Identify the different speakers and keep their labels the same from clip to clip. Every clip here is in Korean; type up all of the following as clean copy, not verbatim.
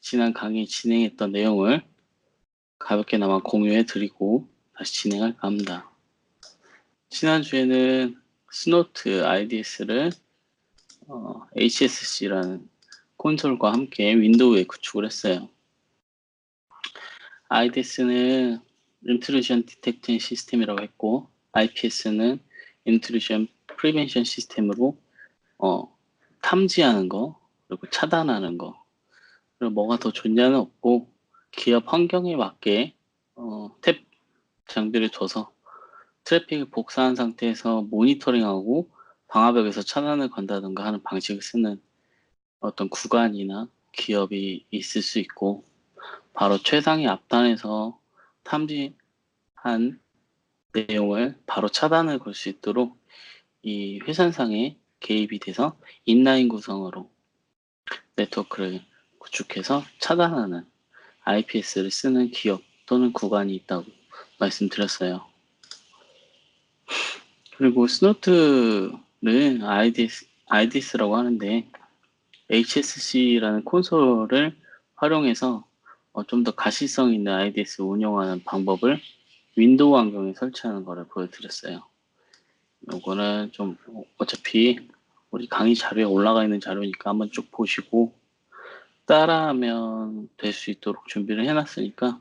Speaker 1: 지난 강의 진행했던 내용을 가볍게나마 공유해 드리고 다시 진행할까 합니다. 지난주에는 스노트 IDS를 HSC라는 콘솔과 함께 윈도우에 구축을 했어요. IDS는 Intrusion Detection 시스템이라고 했고, IPS는 Intrusion Prevention 시스템으로 탐지하는 거, 그리고 차단하는 거, 그리고 뭐가 더 좋냐는 없고, 기업 환경에 맞게 탭 장비를 둬서 트래픽을 복사한 상태에서 모니터링하고 방화벽에서 차단을 건다든가 하는 방식을 쓰는 어떤 구간이나 기업이 있을 수 있고, 바로 최상위 앞단에서 탐지한 내용을 바로 차단을 걸 수 있도록 이 회선상에 개입이 돼서 인라인 구성으로 네트워크를 구축해서 차단하는 IPS를 쓰는 기업 또는 구간이 있다고 말씀드렸어요. 그리고 스노트는 IDS라고 하는데 HSC라는 콘솔을 활용해서 좀 더 가시성 있는 IDS 운영하는 방법을 윈도우 환경에 설치하는 것을 보여드렸어요. 요거는 좀 어차피 우리 강의 자료에 올라가 있는 자료니까 한번 쭉 보시고 따라하면 될 수 있도록 준비를 해놨으니까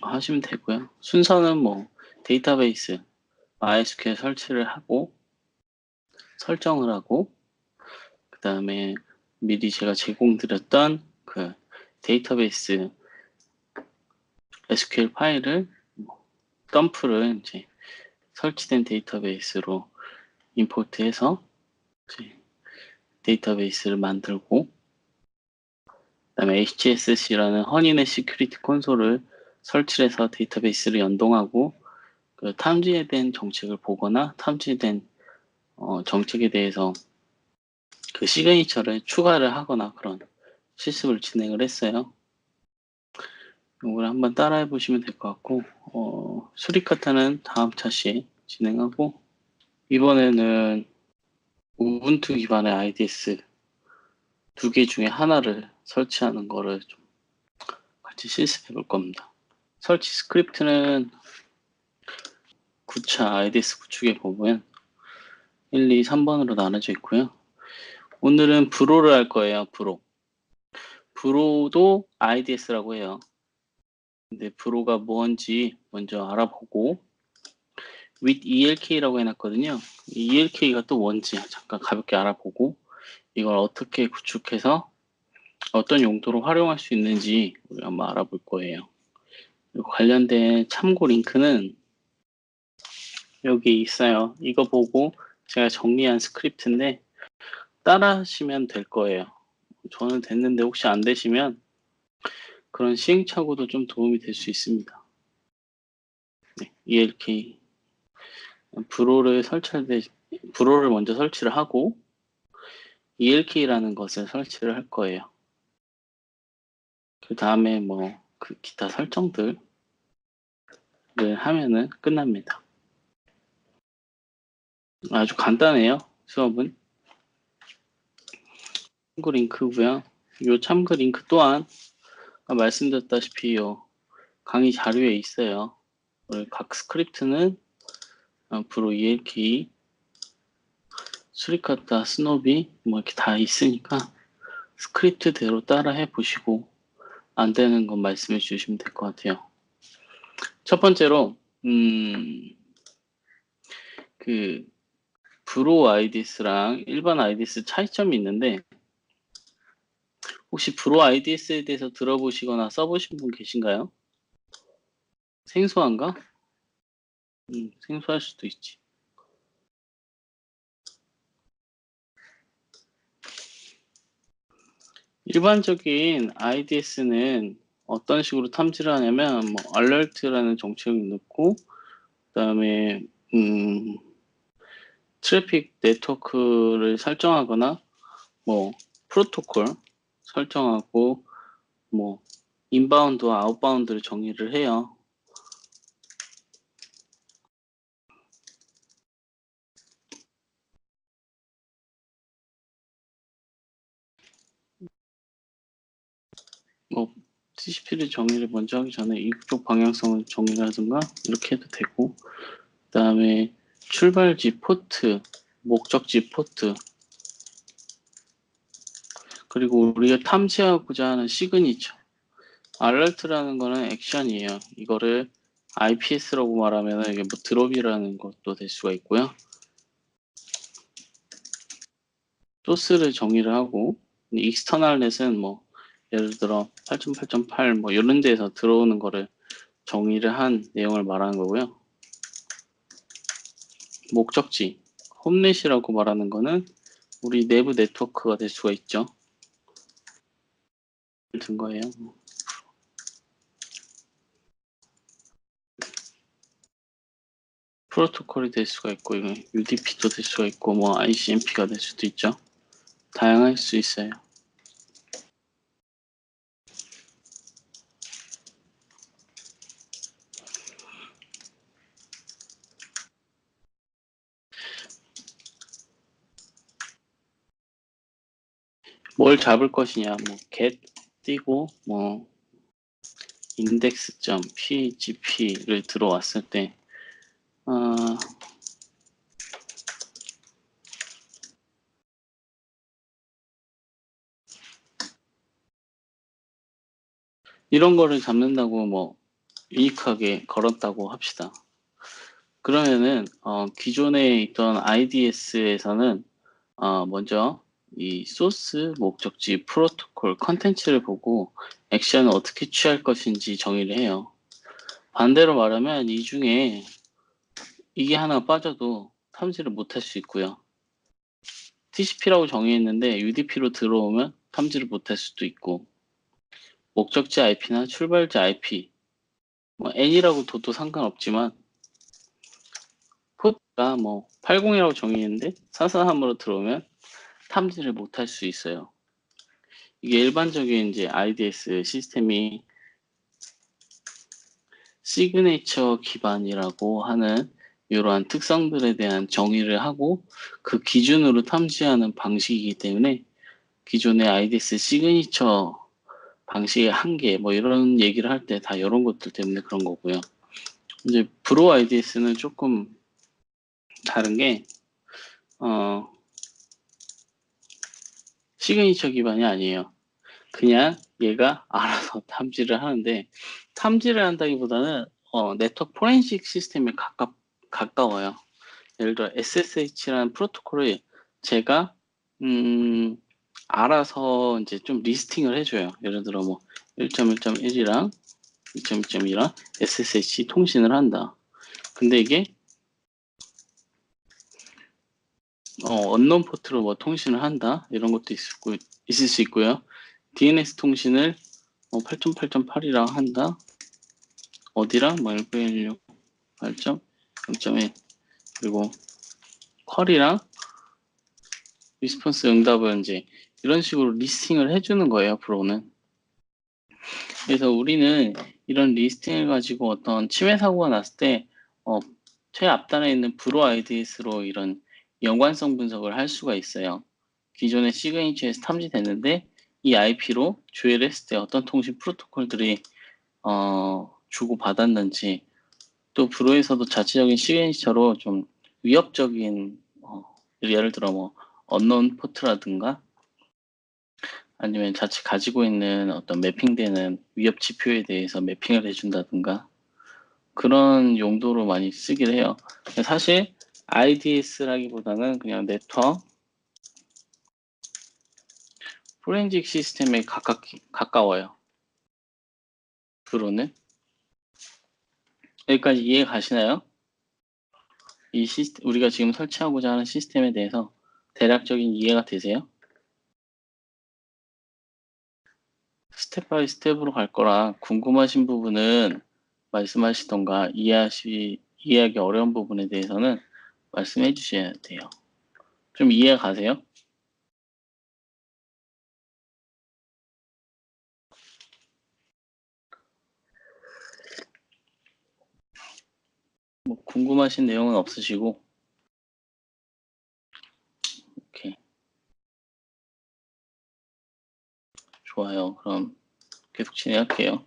Speaker 1: 하시면 되고요. 순서는 뭐 데이터베이스 MySQL 설치를 하고 설정을 하고 그 다음에 미리 제가 제공드렸던 그 데이터베이스 SQL 파일을 덤프를 이제 설치된 데이터베이스로 임포트해서 이제 데이터베이스를 만들고 그다음에 HSC라는 허니넷 시큐리티 콘솔을 설치해서 데이터베이스를 연동하고 그 탐지에 대한 정책을 보거나 탐지된 정책에 대해서 그 시그니처를 추가를 하거나 그런 실습을 진행을 했어요. 이걸 한번 따라해 보시면 될 것 같고 수리카타는 다음 차시에 진행하고 이번에는 우분투 기반의 IDS 2개 중에 하나를 설치하는 거를 좀 같이 실습해 볼 겁니다. 설치 스크립트는 9차 IDS 구축에 보면 1, 2, 3번으로 나눠져 있고요. 오늘은 브로를 할 거예요. 브로도 IDS라고 해요. 근데 브로가 뭔지 먼저 알아보고 with ELK라고 해놨거든요. ELK가 또 뭔지 잠깐 가볍게 알아보고 이걸 어떻게 구축해서 어떤 용도로 활용할 수 있는지 우리 한번 알아볼 거예요. 그리고 관련된 참고 링크는 여기 있어요. 이거 보고 제가 정리한 스크립트인데 따라 하시면 될 거예요. 저는 됐는데 혹시 안 되시면 그런 시행착오도 좀 도움이 될 수 있습니다. 네, ELK 브로를 설치할 때 브로를 먼저 설치를 하고 ELK라는 것을 설치를 할 거예요. 그 다음에 뭐 그 기타 설정들을 하면은 끝납니다. 아주 간단해요. 수업은. 참고 링크고요. 이 참고 링크 또한 말씀드렸다시피 요 강의 자료에 있어요. 각 스크립트는 브로 ELK, 수리카타, 스노비 뭐 이렇게 다 있으니까 스크립트대로 따라 해보시고 안 되는 건 말씀해 주시면 될 것 같아요. 첫 번째로 그 브로 IDS랑 일반 IDS 차이점이 있는데 혹시 브로 IDS에 대해서 들어보시거나 써보신 분 계신가요? 생소한가? 생소할 수도 있지. 일반적인 IDS는 어떤 식으로 탐지를 하냐면 뭐 alert라는 정책을 넣고 그다음에 트래픽 네트워크를 설정하거나 뭐 프로토콜 설정하고 뭐 인바운드와 아웃바운드를 정의를 해요. 뭐 TCP를 정의를 먼저 하기 전에 이쪽 방향성을 정의를 하든가 이렇게 해도 되고, 그 다음에 출발지 포트, 목적지 포트, 그리고 우리가 탐지하고자 하는 시그니처. 알러트라는 거는 액션이에요. 이거를 IPS라고 말하면 이게 뭐 드롭이라는 것도 될 수가 있고요. 소스를 정의를 하고, 익스터널 넷은 뭐 예를 들어 8.8.8 뭐 이런 데에서 들어오는 거를 정의를 한 내용을 말하는 거고요. 목적지, 홈넷이라고 말하는 거는 우리 내부 네트워크가 될 수가 있죠. 든 거예요. 프로토콜이 될 수가 있고, 이거 UDP도 될 수가 있고, 뭐 ICMP가 될 수도 있죠. 다양할 수 있어요. 뭘 잡을 것이냐, 뭐 get 띄고 뭐 index.php를 들어왔을 때 이런 거를 잡는다고 뭐 유니크하게 걸었다고 합시다. 그러면은 기존에 있던 IDS에서는 먼저 이 소스, 목적지, 프로토콜, 컨텐츠를 보고 액션을 어떻게 취할 것인지 정의를 해요. 반대로 말하면 이 중에 이게 하나 빠져도 탐지를 못할 수 있고요. TCP라고 정의했는데 UDP로 들어오면 탐지를 못할 수도 있고, 목적지 IP나 출발지 IP, 뭐 N이라고 둬도 상관없지만 포트가 뭐 80이라고 정의했는데 443으로 들어오면 탐지를 못할 수 있어요. 이게 일반적인 이제 IDS 시스템이 시그네처 기반이라고 하는 이러한 특성들에 대한 정의를 하고 그 기준으로 탐지하는 방식이기 때문에 기존의 IDS 시그니처 방식의 한계 뭐 이런 얘기를 할 때 다 이런 것들 때문에 그런 거고요. 이제 브로 IDS는 조금 다른 게 시그니처 기반이 아니에요. 그냥 얘가 알아서 탐지를 하는데, 탐지를 한다기보다는 네트워크 포렌식 시스템에 가까워요. 예를 들어 SSH라는 프로토콜을 제가 알아서 이제 좀 리스팅을 해줘요. 예를 들어 뭐 1.1.1이랑 2.1.2랑 SSH 통신을 한다. 근데 이게 언론 포트로 뭐 통신을 한다 이런 것도 있을 수 있고요. DNS 통신을 8.8.8이랑 한다. 어디랑 뭐 1916 8.0.1 그리고 쿼리랑 리스폰스 응답을 이제 이런 식으로 리스팅을 해주는 거예요. 브로는. 그래서 우리는 이런 리스팅을 가지고 어떤 침해 사고가 났을 때 최앞단에 있는 브로 IDS로 이런 연관성 분석을 할 수가 있어요. 기존의 시그니처에서 탐지됐는데 이 IP로 조회를 했을 때 어떤 통신 프로토콜들이 주고받았는지, 또 브로에서도 자체적인 시그니처로 좀 위협적인 예를 들어 뭐 언론 포트라든가 아니면 자칫 가지고 있는 어떤 매핑되는 위협 지표에 대해서 매핑을 해준다든가 그런 용도로 많이 쓰긴 해요. 사실 IDS라기보다는 그냥 네트워크 포렌식 시스템에 가까워요. 브로는. 여기까지 이해 가시나요? 이 시스템, 우리가 지금 설치하고자 하는 시스템에 대해서 대략적인 이해가 되세요? 스텝 바이 스텝으로 갈 거라 궁금하신 부분은 말씀하시던가 이해하기 어려운 부분에 대해서는 말씀해 주셔야 돼요. 좀 이해 가세요? 뭐 궁금하신 내용은 없으시고, 오케이. 좋아요. 그럼 계속 진행할게요.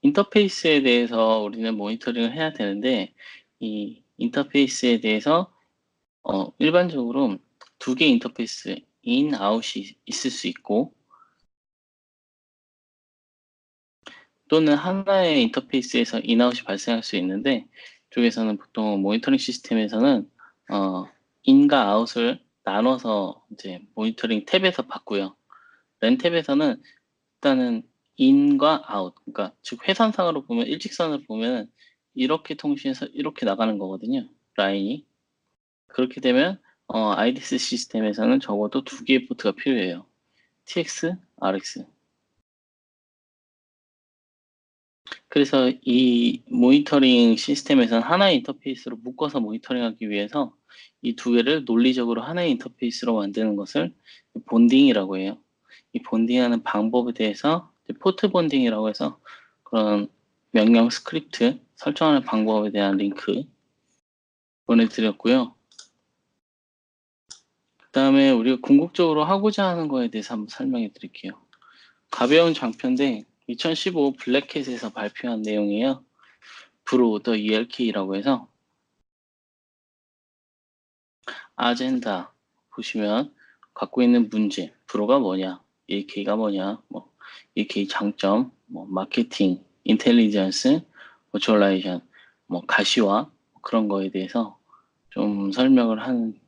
Speaker 1: 인터페이스에 대해서 우리는 모니터링을 해야 되는데, 이 인터페이스에 대해서 일반적으로 두 개의 인터페이스, 인, 아웃이 있을 수 있고, 또는 하나의 인터페이스에서 인아웃이 발생할 수 있는데, 이쪽에서는 보통 모니터링 시스템에서는 인과 아웃을 나눠서 이제 모니터링 탭에서 받고요. 랜 탭에서는 일단은 인과 아웃, 그러니까 즉 회선상으로 보면 일직선을 보면 이렇게 통신해서 이렇게 나가는 거거든요. 라인이. 그렇게 되면 IDS 시스템에서는 적어도 두 개의 포트가 필요해요. TX, RX. 그래서 이 모니터링 시스템에서는 하나의 인터페이스로 묶어서 모니터링하기 위해서 이 두 개를 논리적으로 하나의 인터페이스로 만드는 것을 본딩이라고 해요. 이 본딩하는 방법에 대해서 포트 본딩이라고 해서 그런 명령 스크립트 설정하는 방법에 대한 링크 보내드렸고요. 그 다음에 우리가 궁극적으로 하고자 하는 거에 대해서 한번 설명해 드릴게요. 가벼운 장표인데 2015 블랙캣에서 발표한 내용이에요. 브로 더 ELK라고 해서 아젠다 보시면 갖고 있는 문제, 브로가 뭐냐, ELK가 뭐냐, 뭐 ELK 장점, 뭐 마케팅, 인텔리전스, 버추얼라이션, 뭐 가시화 그런 거에 대해서 좀 설명을 한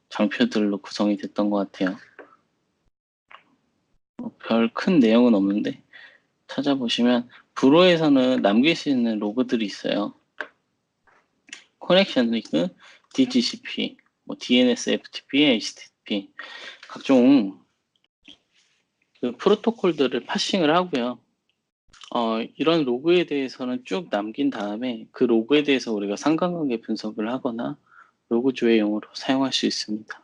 Speaker 1: 장표들로 구성이 됐던 것 같아요. 별 큰 내용은 없는데 찾아보시면 브로에서는 남길 수 있는 로그들이 있어요. 커넥션 리그, DHCP, 뭐 DNS, FTP, HTTP 각종 그 프로토콜들을 파싱을 하고요. 이런 로그에 대해서는 쭉 남긴 다음에 그 로그에 대해서 우리가 상관관계 분석을 하거나 로그 조회용으로 사용할 수 있습니다.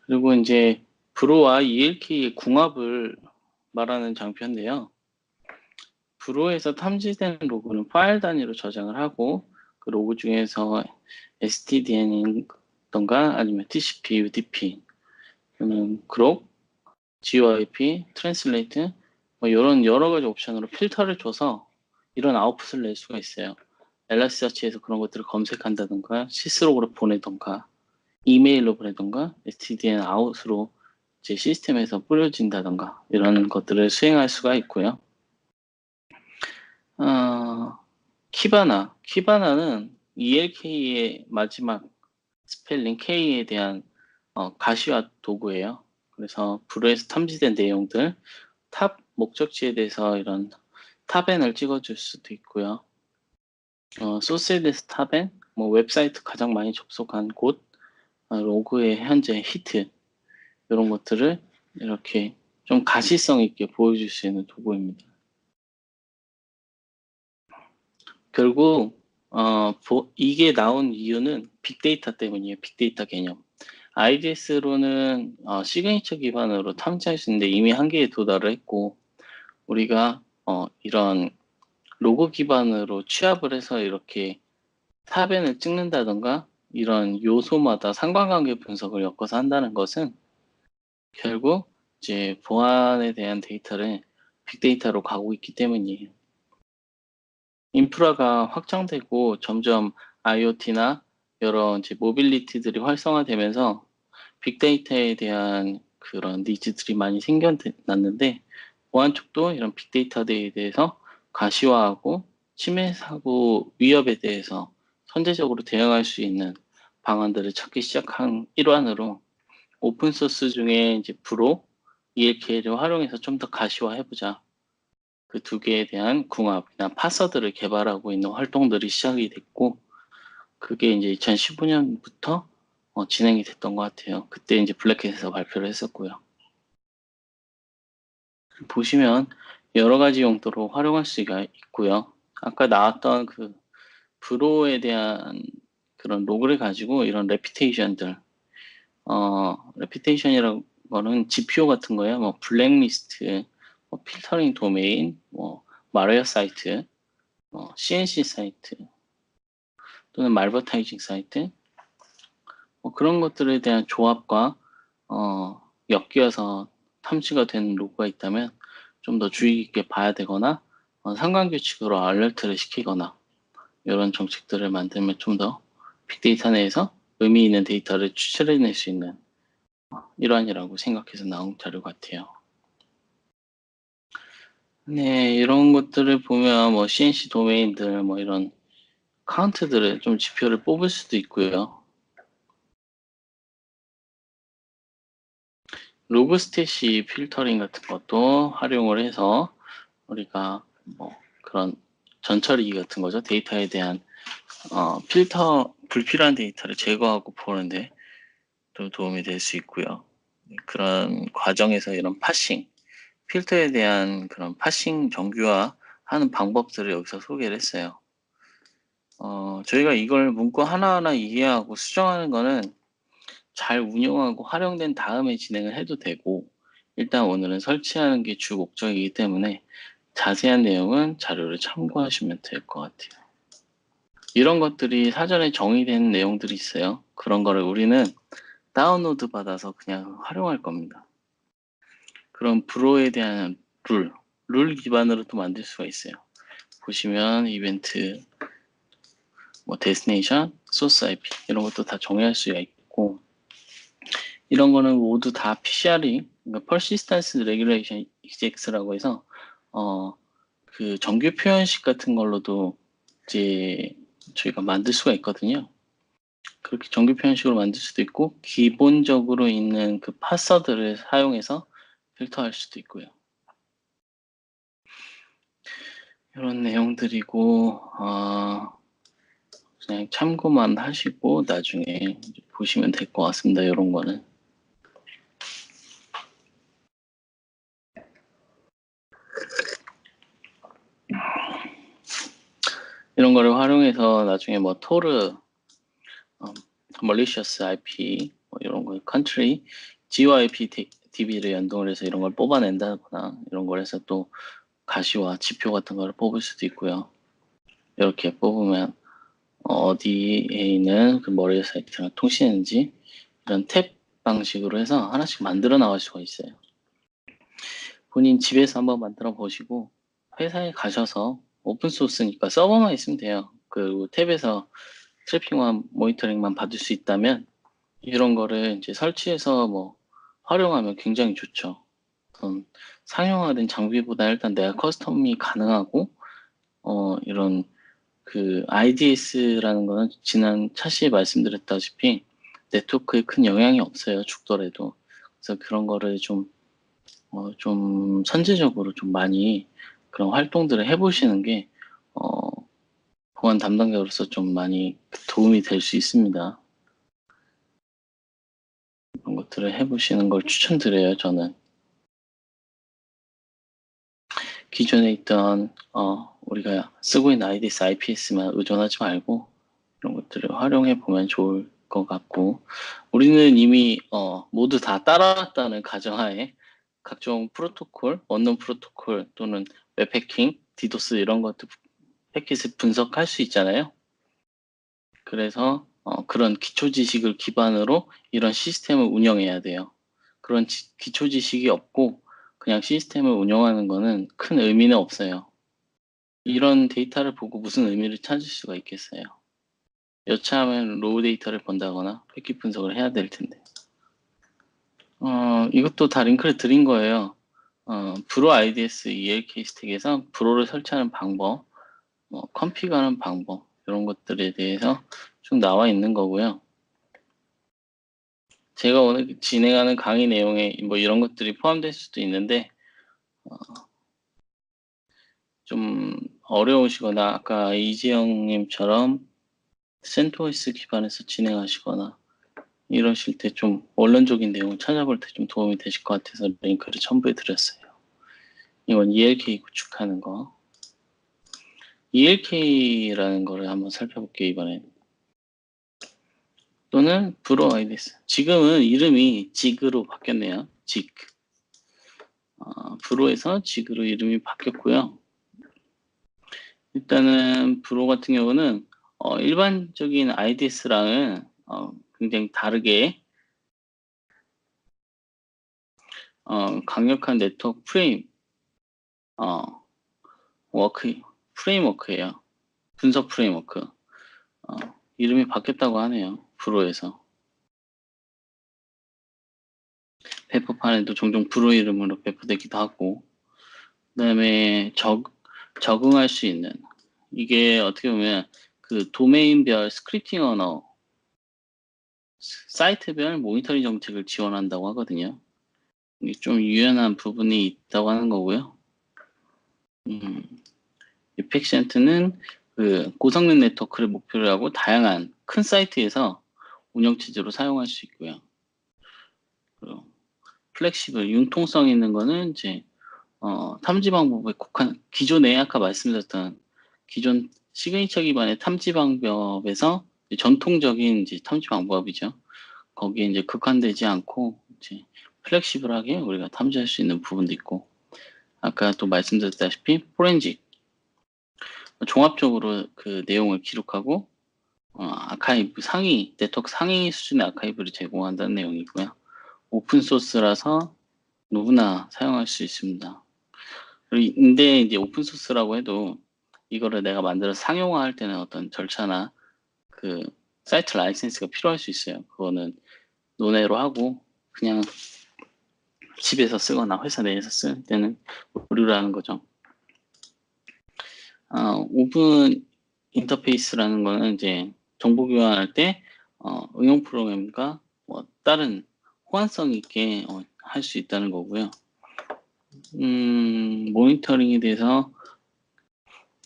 Speaker 1: 그리고 이제 브로와 ELK의 궁합을 말하는 장표인데요. 브로에서 탐지된 로그는 파일 단위로 저장을 하고 그 로그 중에서 stdn이던가 아니면 TCP, UDP, 그록, GOIP, 트랜슬레이트 뭐 이런 여러 가지 옵션으로 필터를 줘서 이런 아웃풋을 낼 수가 있어요. 엘라스서치에서 그런 것들을 검색한다던가 시스록으로 보내던가 이메일로 보내던가 stdn 아웃으로 제 시스템에서 뿌려진다던가 이런 것들을 수행할 수가 있고요. 키바나는 ELK의 마지막 스펠링 K에 대한 가시화 도구예요. 그래서 브루에서 탐지된 내용들, 탑 목적지에 대해서 이런 탑엔을 찍어줄 수도 있고요. 소스에 대해서 탑엔, 뭐 웹사이트 가장 많이 접속한 곳, 로그의 현재 히트 이런 것들을 이렇게 좀 가시성 있게 보여줄 수 있는 도구입니다. 결국 이게 나온 이유는 빅데이터 때문이에요. 빅데이터 개념. IDS로는 시그니처 기반으로 탐지할 수 있는데 이미 한계에 도달을 했고 우리가 이런 로고 기반으로 취합을 해서 이렇게 탑엔을 찍는다던가 이런 요소마다 상관관계 분석을 엮어서 한다는 것은 결국 이제 보안에 대한 데이터를 빅데이터로 가고 있기 때문이에요. 인프라가 확장되고 점점 IoT나 여러 이제 모빌리티들이 활성화되면서 빅데이터에 대한 그런 니즈들이 많이 생겨났는데 보안 쪽도 이런 빅데이터에 대해서 가시화하고 침해 사고 위협에 대해서 선제적으로 대응할 수 있는 방안들을 찾기 시작한 일환으로 오픈소스 중에 이제 브로, ELK를 활용해서 좀 더 가시화해보자. 그 두 개에 대한 궁합이나 파서들을 개발하고 있는 활동들이 시작이 됐고 그게 이제 2015년부터 진행이 됐던 것 같아요. 그때 이제 블랙캣에서 발표를 했었고요. 보시면 여러 가지 용도로 활용할 수가 있고요. 아까 나왔던 그 브로에 대한 그런 로그를 가지고 이런 레피테이션들, 레피테이션이라는 거는 GPO 같은 거예요. 뭐 블랙리스트, 뭐 필터링 도메인, 뭐 마리아 사이트, CNC 사이트 또는 말버타이징 사이트 뭐 그런 것들에 대한 조합과 엮여서 탐지가 되는 로그가 있다면 좀 더 주의 깊게 봐야 되거나 상관규칙으로 알러트를 시키거나 이런 정책들을 만들면 좀 더 빅데이터 내에서 의미 있는 데이터를 추출해낼 수 있는 일환이라고 생각해서 나온 자료 같아요. 네, 이런 것들을 보면 뭐 CNC 도메인들 뭐 이런 카운트들을 좀 지표를 뽑을 수도 있고요. 로그 스탯이 필터링 같은 것도 활용을 해서 우리가 뭐 그런 전처리 같은 거죠. 데이터에 대한 필터, 불필요한 데이터를 제거하고 보는데 또 도움이 될 수 있고요. 그런 과정에서 이런 파싱, 필터에 대한 그런 파싱 정규화하는 방법들을 여기서 소개를 했어요. 저희가 이걸 문구 하나하나 이해하고 수정하는 거는 잘 운용하고 활용된 다음에 진행을 해도 되고, 일단 오늘은 설치하는 게 주 목적이기 때문에 자세한 내용은 자료를 참고하시면 될 것 같아요. 이런 것들이 사전에 정의된 내용들이 있어요. 그런 거를 우리는 다운로드 받아서 그냥 활용할 겁니다. 그럼 브로에 대한 룰 기반으로 또 만들 수가 있어요. 보시면 이벤트, 뭐 데스티네이션, 소스 IP 이런 것도 다 정의할 수가 있고, 이런 거는 모두 다 PCR이, 그러니까 Persistence Regulation EXEC라고 해서 그 정규 표현식 같은 걸로도 이제 저희가 만들 수가 있거든요. 그렇게 정규 표현식으로 만들 수도 있고, 기본적으로 있는 그 파서들을 사용해서 필터할 수도 있고요. 이런 내용들이고, 그냥 참고만 하시고 나중에 보시면 될 것 같습니다. 이런 거는. 이런 거를 활용해서 나중에 뭐 토르, malicious IP, 뭐 이런 거, country, GYP DB를 연동을 해서 이런 걸 뽑아낸다거나 이런 걸 해서 또 가시와 지표 같은 거를 뽑을 수도 있고요. 이렇게 뽑으면 어디에 있는 그 머리 사이트랑 통신했는지 이런 탭 방식으로 해서 하나씩 만들어 나갈 수가 있어요. 본인 집에서 한번 만들어 보시고 회사에 가셔서 오픈소스니까 서버만 있으면 돼요. 그리고 탭에서 트래픽만 모니터링만 받을 수 있다면 이런 거를 이제 설치해서 뭐 활용하면 굉장히 좋죠. 상용화된 장비보다 일단 내가 커스텀이 가능하고 이런 그 IDS라는 거는 지난 차시에 말씀드렸다시피 네트워크에 큰 영향이 없어요. 죽더라도. 그래서 그런 거를 좀 선제적으로 좀 많이 그런 활동들을 해보시는 게 보안 담당자로서 좀 많이 도움이 될 수 있습니다. 그런 것들을 해보시는 걸 추천드려요, 저는. 기존에 있던 우리가 쓰고 있는 IDS, IPS만 의존하지 말고 이런 것들을 활용해 보면 좋을 것 같고, 우리는 이미 모두 다 따라왔다는 가정하에 각종 프로토콜, 원룸 프로토콜 또는 웹해킹, 디도스 이런 것들 패킷을 분석할 수 있잖아요. 그래서 그런 기초 지식을 기반으로 이런 시스템을 운영해야 돼요. 그런 기초 지식이 없고 그냥 시스템을 운영하는 거는 큰 의미는 없어요. 이런 데이터를 보고 무슨 의미를 찾을 수가 있겠어요. 여차하면 로우 데이터를 본다거나 패킷 분석을 해야 될 텐데. 이것도 다 링크를 드린 거예요. 브로 IDS ELK 스택에서 브로를 설치하는 방법, 컨피그하는 방법 이런 것들에 대해서 쭉 나와 있는 거고요. 제가 오늘 진행하는 강의 내용에 뭐 이런 것들이 포함될 수도 있는데 좀 어려우시거나 아까 이지영님처럼 센토스 기반에서 진행하시거나 이러실 때 좀 원론적인 내용을 찾아볼 때 좀 도움이 되실 것 같아서 링크를 첨부해 드렸어요. 이건 ELK 구축하는 거. ELK라는 거를 한번 살펴볼게요, 이번엔. 또는 브로 아이디스. 지금은 이름이 지그로 바뀌었네요. 지그. 브로에서 지그로 이름이 바뀌었고요. 일단은 브로 같은 경우는 일반적인 IDS랑은 굉장히 다르게 강력한 네트워크 프레임워크예요. 분석 프레임워크. 이름이 바뀌었다고 하네요. 브로에서. 배포판에도 종종 브로 이름으로 배포되기도 하고, 그다음에 적응할 수 있는, 이게 어떻게 보면 그 도메인별 스크립팅 언어, 사이트별 모니터링 정책을 지원한다고 하거든요. 이게 좀 유연한 부분이 있다고 하는 거고요. 이펙센트는 그 고성능 네트워크를 목표로 하고 다양한 큰 사이트에서 운영 체제로 사용할 수 있고요. 그리고 플렉시블, 융통성 있는 거는 이제 탐지 방법에 기존에 아까 말씀드렸던 기존 시그니처 기반의 탐지 방법에서 전통적인 이제 탐지 방법이죠. 거기에 이제 극한되지 않고 이제 플렉시블하게 우리가 탐지할 수 있는 부분도 있고, 아까 또 말씀드렸다시피 포렌식, 종합적으로 그 내용을 기록하고 아카이브 네트워크 상위 수준의 아카이브를 제공한다는 내용이고요. 오픈 소스라서 누구나 사용할 수 있습니다. 근데 이제 오픈 소스라고 해도 이거를 내가 만들어 상용화할 때는 어떤 절차나 그 사이트 라이센스가 필요할 수 있어요. 그거는 논외로 하고 그냥 집에서 쓰거나 회사 내에서 쓸 때는 무료로 하는 거죠. 오픈 인터페이스라는 거는 이제 정보 교환할 때 응용 프로그램과 뭐 다른 호환성 있게 할 수 있다는 거고요. 모니터링에 대해서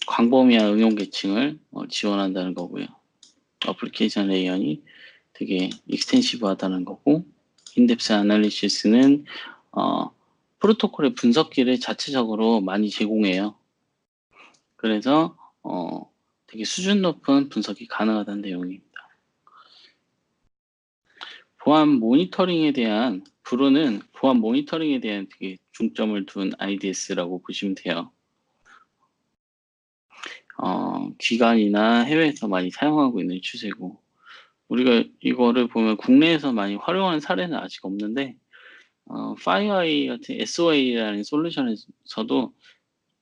Speaker 1: 광범위한 응용 계층을 지원한다는 거고요. 어플리케이션 레이어니 되게 익스텐시브하다는 거고, 인덱스 아날리시스는 프로토콜의 분석기를 자체적으로 많이 제공해요. 그래서 되게 수준 높은 분석이 가능하다는 내용입니다. 브로는 보안 모니터링에 대한 되게 중점을 둔 IDS라고 보시면 돼요. 기관이나 해외에서 많이 사용하고 있는 추세고, 우리가 이거를 보면 국내에서 많이 활용하는 사례는 아직 없는데, 파이어아이 같은 SOA라는 솔루션에서도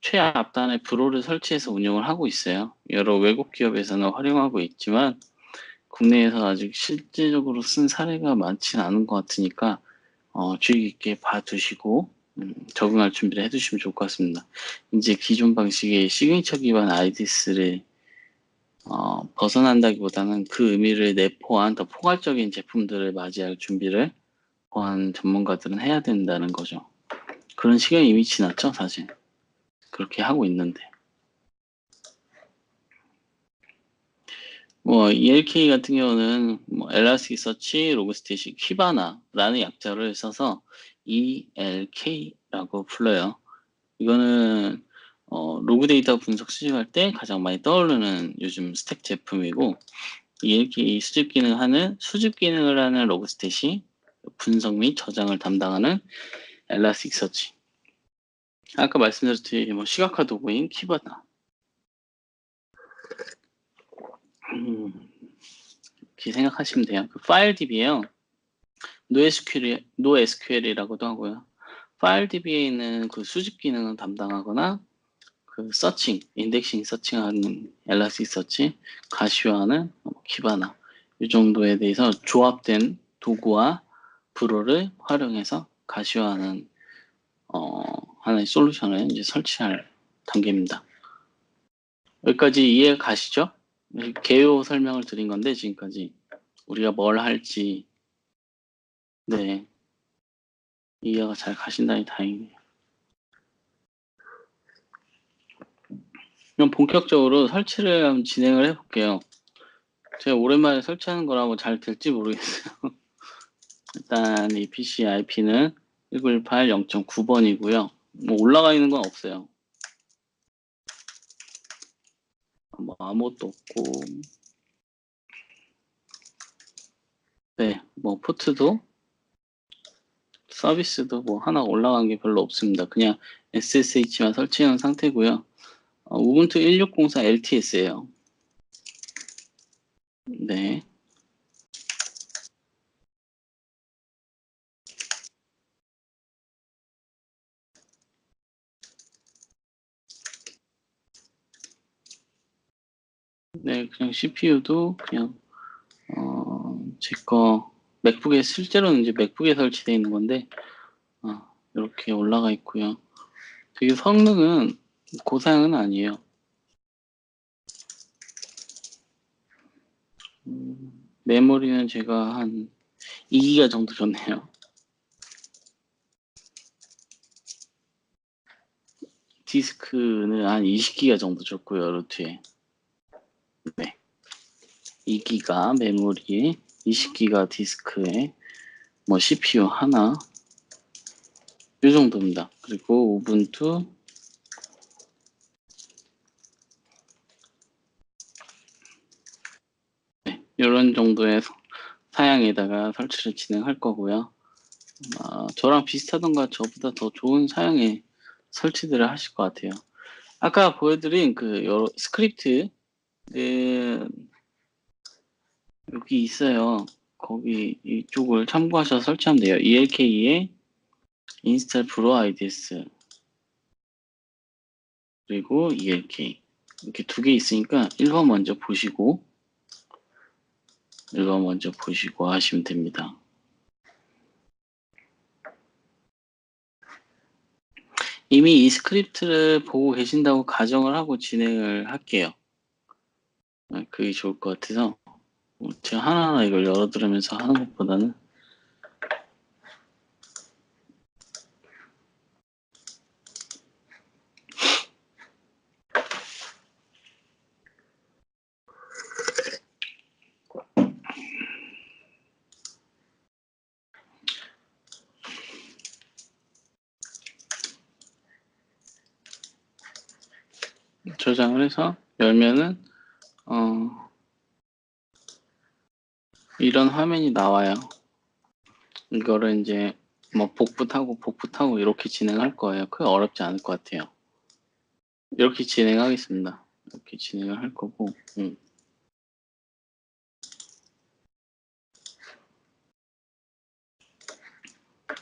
Speaker 1: 최앞단에 브로를 설치해서 운영을 하고 있어요. 여러 외국 기업에서는 활용하고 있지만 국내에서 아직 실질적으로 쓴 사례가 많지는 않은 것 같으니까 주의 깊게 봐두시고 적응할 준비를 해두시면 좋을 것 같습니다. 이제 기존 방식의 시그니처 기반 IDS를 벗어난다기보다는 그 의미를 내포한 더 포괄적인 제품들을 맞이할 준비를 보안 전문가들은 해야 된다는 거죠. 그런 시간이 이미 지났죠, 사실. 그렇게 하고 있는데. 뭐 ELK 같은 경우는 뭐 엘라스틱서치, 로그스테이시, 키바나라는 약자를 써서 ELK라고 불러요. 이거는 로그 데이터 분석 수집할 때 가장 많이 떠오르는 요즘 스택 제품이고, ELK 수집 기능을 하는 로그스테이시, 분석 및 저장을 담당하는 엘라스틱서치, 아까 말씀드렸듯이 뭐 시각화 도구인 키바나. 이렇게 생각하시면 돼요. 그 파일 DB에요. NoSQL이라고도 하고요. 파일 DB에 있는 그 수집 기능을 담당하거나 그 인덱싱 서칭하는 엘라스틱서치, 가시화하는 키바나, 이 정도에 대해서 조합된 도구와 브로를 활용해서 가시화하는 하나의 솔루션을 이제 설치할 단계입니다. 여기까지 이해 가시죠? 개요 설명을 드린 건데 지금까지 우리가 뭘 할지 네 이해가 잘 가신다니 다행이네요. 그럼 본격적으로 설치를 한번 진행을 해볼게요. 제가 오랜만에 설치하는 거라 뭐 잘 될지 모르겠어요. 일단 이 PC IP는 1918 0.9번이고요. 뭐 올라가 있는 건 없어요. 뭐 아무것도 없고, 네, 뭐 포트도 서비스도 뭐 하나 올라간 게 별로 없습니다. 그냥 SSH만 설치한 상태고요. 우분투 1604 LTS예요. 네. 네, 그냥 CPU도 그냥 제 거 맥북에 실제로는 이제 맥북에 설치되어 있는 건데 이렇게 올라가 있고요. 되게 성능은 고사양은 아니에요. 메모리는 제가 한 2기가 정도 줬네요. 디스크는 한 20기가 정도 줬고요. 루트에. 네. 2기가 메모리에 20기가 디스크에 뭐 CPU 하나 이 정도입니다. 그리고 우분투 네, 이런 정도의 사양에다가 설치를 진행할 거고요. 저랑 비슷하던가 저보다 더 좋은 사양의 설치들을 하실 것 같아요. 아까 보여드린 그 여러 스크립트 여기 있어요. 거기 이쪽을 참고하셔서 설치하면 돼요. ELK에 install pro IDS 그리고 ELK 이렇게 두 개 있으니까 1번 먼저 보시고 하시면 됩니다. 이미 이 스크립트를 보고 계신다고 가정을 하고 진행을 할게요. 그게 좋을 것 같아서 제가 하나하나 이걸 열어 들으면서 하는 것보다는 저장을 해서 열면은 이런 화면이 나와요. 이거를 이제 뭐 복붙하고 이렇게 진행할 거예요. 크게 어렵지 않을 것 같아요. 이렇게 진행하겠습니다. 이렇게 진행을 할 거고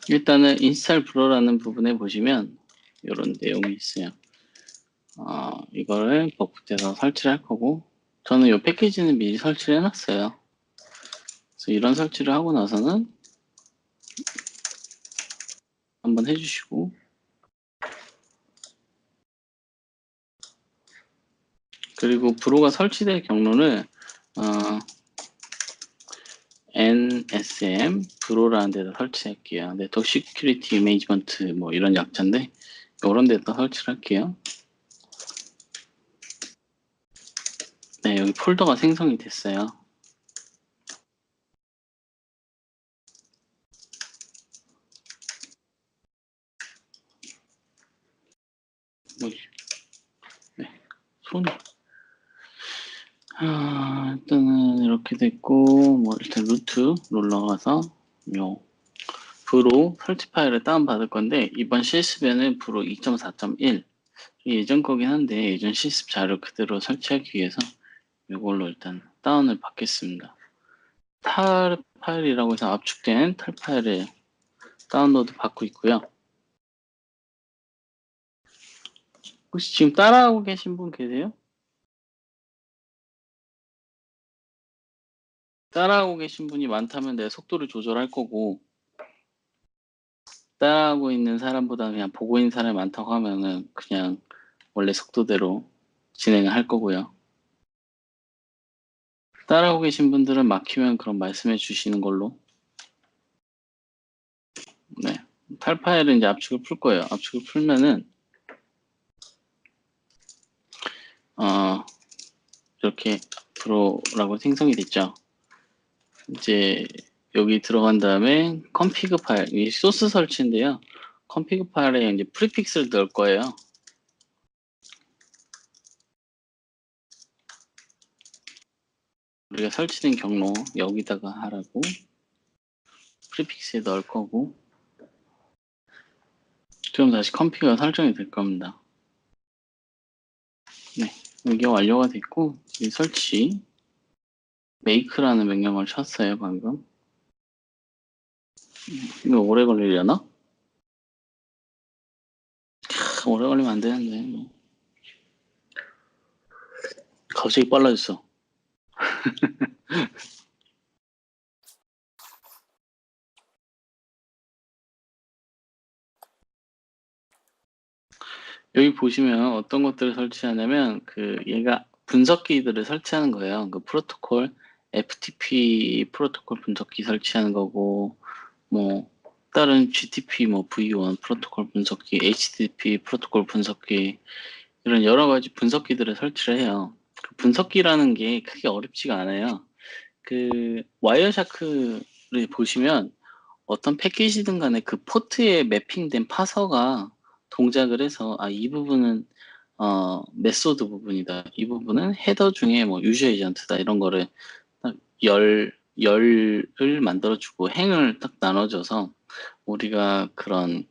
Speaker 1: 일단은 인스탈 브로라는 부분에 보시면 이런 내용이 있어요. 이거를 복붙해서 설치를 할 거고 저는 이 패키지는 미리 설치를 해놨어요. 그래서 이런 설치를 하고 나서는 한번 해주시고 그리고 브로가 설치될 경로를 NSM 브로라는 데다 설치할게요. 네트워크 시큐리티 매니지먼트 뭐 이런 약자인데 이런 데다 설치를 할게요. 네, 여기 폴더가 생성이 됐어요. 네, 손이 일단은 이렇게 됐고 뭐 일단 루트로 올라가서 요 브로 설치 파일을 다운받을 건데 이번 실습에는 브로 2.4.1 예전 거긴 한데 예전 실습 자료 그대로 설치하기 위해서 이걸로 일단 다운을 받겠습니다. 탈 파일이라고 해서 압축된 탈 파일을 다운로드 받고 있고요. 혹시 지금 따라하고 계신 분 계세요? 따라하고 계신 분이 많다면 내 속도를 조절할 거고 따라하고 있는 사람보다 그냥 보고 있는 사람이 많다고 하면은 그냥 원래 속도대로 진행을 할 거고요. 따라하고 계신 분들은 막히면 그럼 말씀해 주시는 걸로. 네. 탈 파일은 이제 압축을 풀 거예요. 압축을 풀면은 이렇게 프로라고 생성이 됐죠. 이제 여기 들어간 다음에 config 파일, 이 소스 설치인데요. config 파일에 이제 프리픽스를 넣을 거예요. 우리가 설치된 경로 여기다가 하라고 프리픽스에 넣을 거고 그럼 다시 컴피가 설정이 될 겁니다. 네, 이게 완료가 됐고 이 설치 make라는 명령을 쳤어요 방금. 이거 오래 걸리려나? 오래 걸리면 안 되는데 갑자기 빨라졌어. 여기 보시면 어떤 것들을 설치하냐면 얘가 분석기들을 설치하는 거예요. 그 프로토콜 FTP 프로토콜 분석기 설치하는 거고, 뭐 다른 GTP 뭐 V1 프로토콜 분석기, HTTP 프로토콜 분석기, 이런 여러 가지 분석기들을 설치를 해요. 그 분석기라는 게 크게 어렵지가 않아요. 와이어샤크를 보시면 어떤 패키지든 간에 그 포트에 매핑된 파서가 동작을 해서, 이 부분은 메소드 부분이다, 이 부분은 헤더 중에 뭐 유저 에이전트다, 이런 거를 딱 열을 만들어주고 행을 딱 나눠줘서 우리가 그런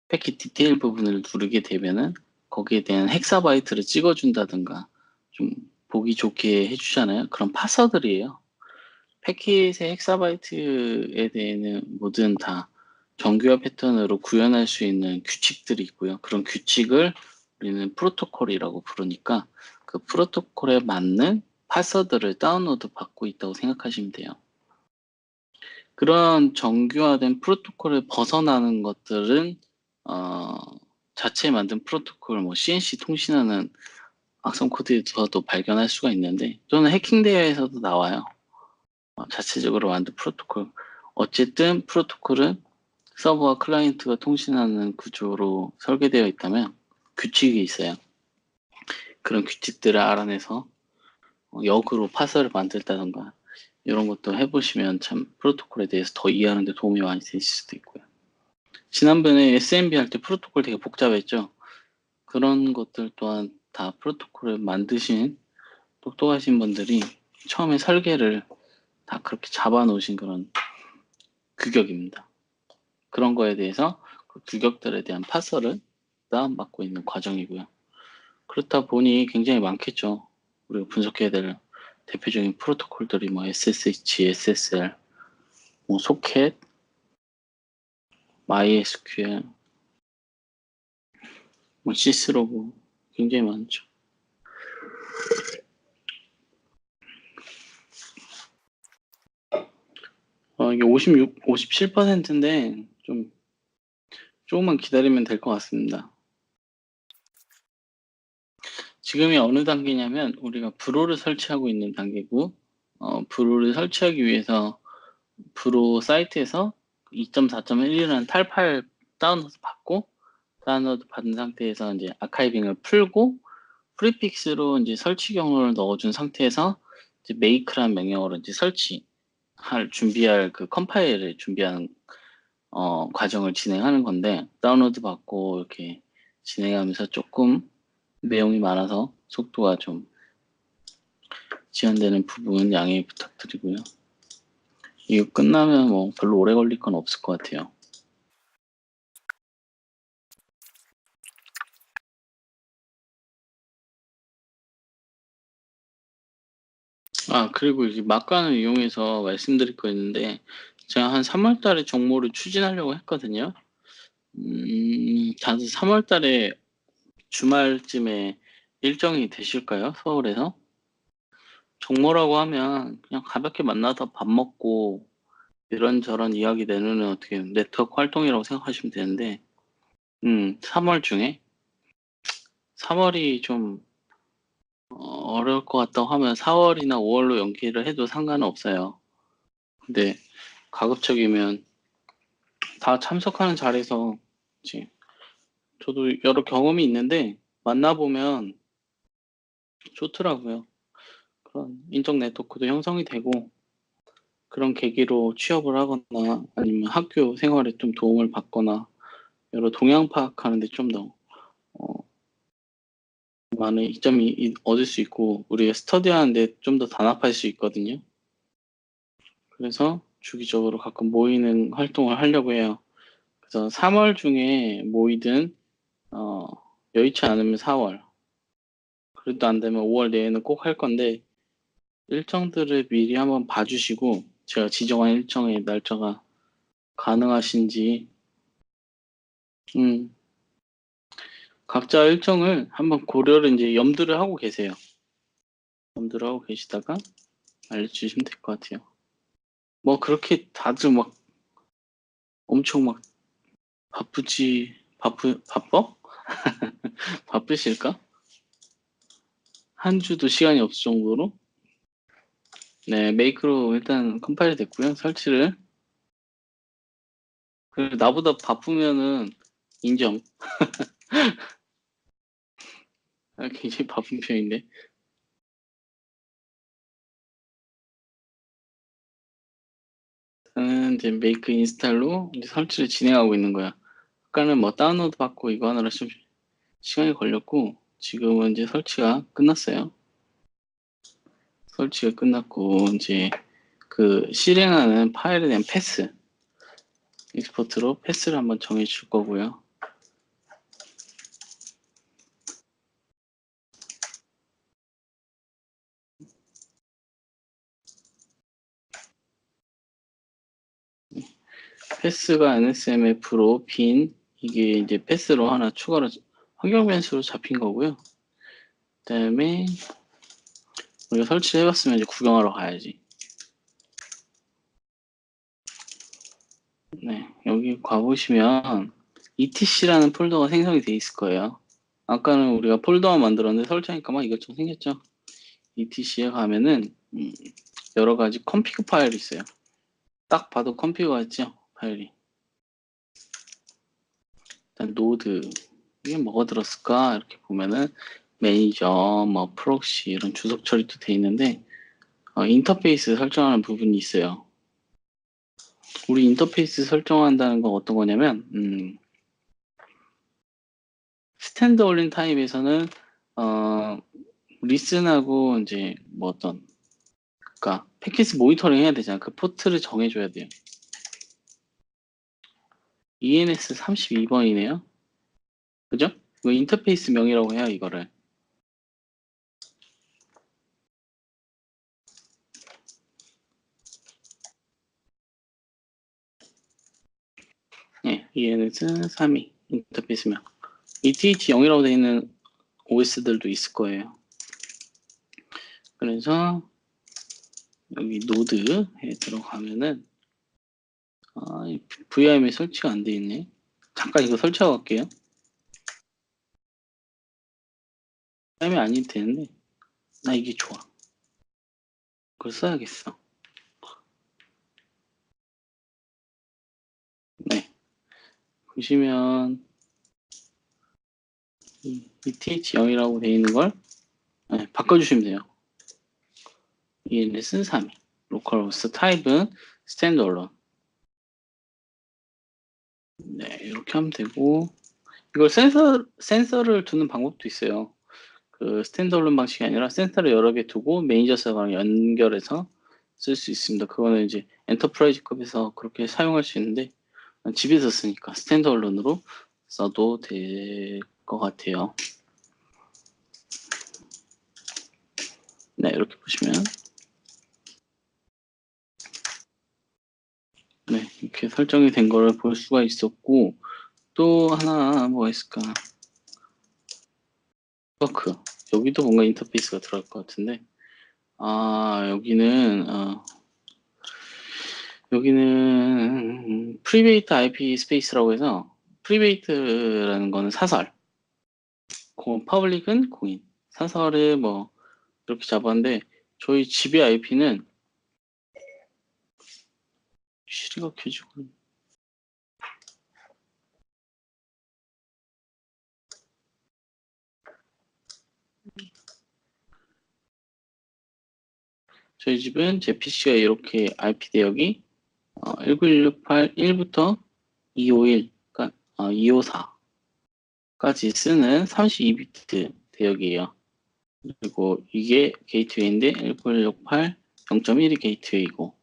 Speaker 1: 패킷 디테일 부분을 누르게 되면은 거기에 대한 헥사바이트를 찍어준다든가 좀 보기 좋게 해주잖아요. 그런 파서들이에요. 패킷의 헥사바이트에 대해는 뭐든 다 정규화 패턴으로 구현할 수 있는 규칙들이 있고요. 그런 규칙을 우리는 프로토콜이라고 부르니까 그 프로토콜에 맞는 파서들을 다운로드 받고 있다고 생각하시면 돼요. 그런 정규화된 프로토콜을 벗어나는 것들은 자체에 만든 프로토콜, 뭐 CNC 통신하는 악성 코드에서도 발견할 수가 있는데, 또는 해킹 대회에서도 나와요. 자체적으로 만든 프로토콜. 어쨌든 프로토콜은 서버와 클라이언트가 통신하는 구조로 설계되어 있다면 규칙이 있어요. 그런 규칙들을 알아내서 역으로 파서를 만들다던가 이런 것도 해보시면 참 프로토콜에 대해서 더 이해하는 데 도움이 많이 되실 수도 있고요. 지난번에 SMB 할 때 프로토콜 되게 복잡했죠. 그런 것들 또한 다 프로토콜을 만드신 똑똑하신 분들이 처음에 설계를 다 그렇게 잡아 놓으신 그런 규격입니다. 그런 거에 대해서 그 규격들에 대한 파서를 다운받고 있는 과정이고요. 그렇다 보니 굉장히 많겠죠. 우리가 분석해야 될 대표적인 프로토콜들이 뭐 SSH, SSL, 뭐 소켓, MySQL, 뭐 시스로그, 굉장히 많죠. 이게 57%인데 조금만 기다리면 될 것 같습니다. 지금이 어느 단계냐면 우리가 브로를 설치하고 있는 단계고, 브로를 설치하기 위해서 브로 사이트에서 2.4.1이라는 탈파일 다운로드 받고, 다운로드 받은 상태에서 이제 아카이빙을 풀고 프리픽스로 이제 설치 경로를 넣어준 상태에서 이제 make라는 명령어로 이제 준비할 그 컴파일을 준비하는 과정을 진행하는 건데, 다운로드 받고 이렇게 진행하면서 조금 내용이 많아서 속도가 좀 지연되는 부분 양해 부탁드리고요. 이거 끝나면 뭐 별로 오래 걸릴 건 없을 것 같아요. 그리고 이제 막간을 이용해서 말씀드릴 거 있는데, 제가 한 3월 달에 정모를 추진하려고 했거든요. 다들 3월 달에 주말쯤에 일정이 되실까요? 서울에서? 정모라고 하면 그냥 가볍게 만나서 밥 먹고 이런저런 이야기 내누는 어떻게 네트워크 활동이라고 생각하시면 되는데, 3월 중에 3월이 좀 어려울 것 같다고 하면 4월이나 5월로 연기를 해도 상관은 없어요. 근데 가급적이면 다 참석하는 자리에서, 저도 여러 경험이 있는데 만나보면 좋더라고요. 그런 인적 네트워크도 형성이 되고, 그런 계기로 취업을 하거나 아니면 학교 생활에 좀 도움을 받거나 여러 동향 파악하는 데 좀 더 많은 이점이 얻을 수 있고, 우리가 스터디하는 데 좀 더 단합할 수 있거든요. 그래서 주기적으로 가끔 모이는 활동을 하려고 해요. 그래서 3월 중에 모이든 여의치 않으면 4월, 그래도 안 되면 5월 내에는 꼭 할 건데, 일정들을 미리 한번 봐주시고 제가 지정한 일정의 날짜가 가능하신지 각자 일정을 한번 고려를 이제 염두를 하고 계세요. 검토를 하고 계시다가 알려주시면 될 것 같아요. 뭐 그렇게 다들 막 엄청 막 바빠? 바쁘실까? 한 주도 시간이 없을 정도로? 네, 메이크로 일단 컴파일 됐고요. 설치를. 그리고 나보다 바쁘면은 인정. 굉장히 바쁜 편인데. 저는 이제 메이크 인스탈로 이제 설치를 진행하고 있는 거야. 아까는 뭐 다운로드 받고 이거 하느라 좀 시간이 걸렸고, 지금은 이제 설치가 끝났어요. 설치가 끝났고, 이제 그 실행하는 파일에 대한 패스, 익스포트로 패스를 한번 정해 줄 거고요. 패스가 NSMF로 빈, 이게 이제 패스로 하나 추가로 환경 변수로 잡힌 거고요. 그 다음에 우리가 설치해봤으면 이제 구경하러 가야지. 네, 여기 가보시면 ETC라는 폴더가 생성이 돼 있을 거예요. 아까는 우리가 폴더만 만들었는데 설치하니까 막 이것저것 생겼죠. ETC에 가면은 여러 가지 컴피그 파일이 있어요. 딱 봐도 컴피그 같죠? 파일이. 일단 노드, 이게 뭐가 들었을까? 이렇게 보면은 매니저, 뭐 프록시 이런 주석 처리도 돼 있는데 인터페이스 설정하는 부분이 있어요. 우리 인터페이스 설정한다는 건 어떤 거냐면 스탠드 올린 타입에서는 리슨하고 이제 뭐 어떤 그러니까 패킷 모니터링 해야 되잖아. 그 포트를 정해줘야 돼요. ENS 32번이네요. 그죠? 이거 인터페이스 명이라고 해요, 이거를. 예, ENS 32 인터페이스 명. ETH 0이라고 되어 있는 OS들도 있을 거예요. 그래서 여기 노드에 들어가면은 VIM이 설치가 안 돼 있네. 잠깐 이거 설치하고 갈게요. VIM이 아니면 되는데 나 이게 좋아. 그걸 써야겠어. 네, 보시면 ETH 0이라고 되어 있는 걸 바꿔주시면 돼요. ENS 32 로컬호스트 타입은 스탠드얼론. 네, 이렇게 하면 되고 이걸 센서를 두는 방법도 있어요. 그 스탠드얼론 방식이 아니라 센서를 여러 개 두고 매니저 서버랑 연결해서 쓸 수 있습니다. 그거는 이제 엔터프라이즈급에서 그렇게 사용할 수 있는데 집에서 쓰니까 스탠드얼론으로 써도 될 것 같아요. 네, 이렇게 보시면 네, 이렇게 설정이 된 거를 볼 수가 있었고 또 하나 뭐가 있을까? 워크 여기도 뭔가 인터페이스가 들어갈 것 같은데 여기는 프리베이트 IP 스페이스라고 해서 프리베이트라는 거는 사설, 퍼블릭은 공인, 사설을 뭐 이렇게 잡았는데 저희 집의 IP는 시리가 켜지고 저희 집은 제 PC가 이렇게 IP 대역이 19168 1부터 251, 그러니까 254까지 쓰는 32비트 대역이에요. 그리고 이게 게이트웨이인데 19168 0.1이 게이트웨이고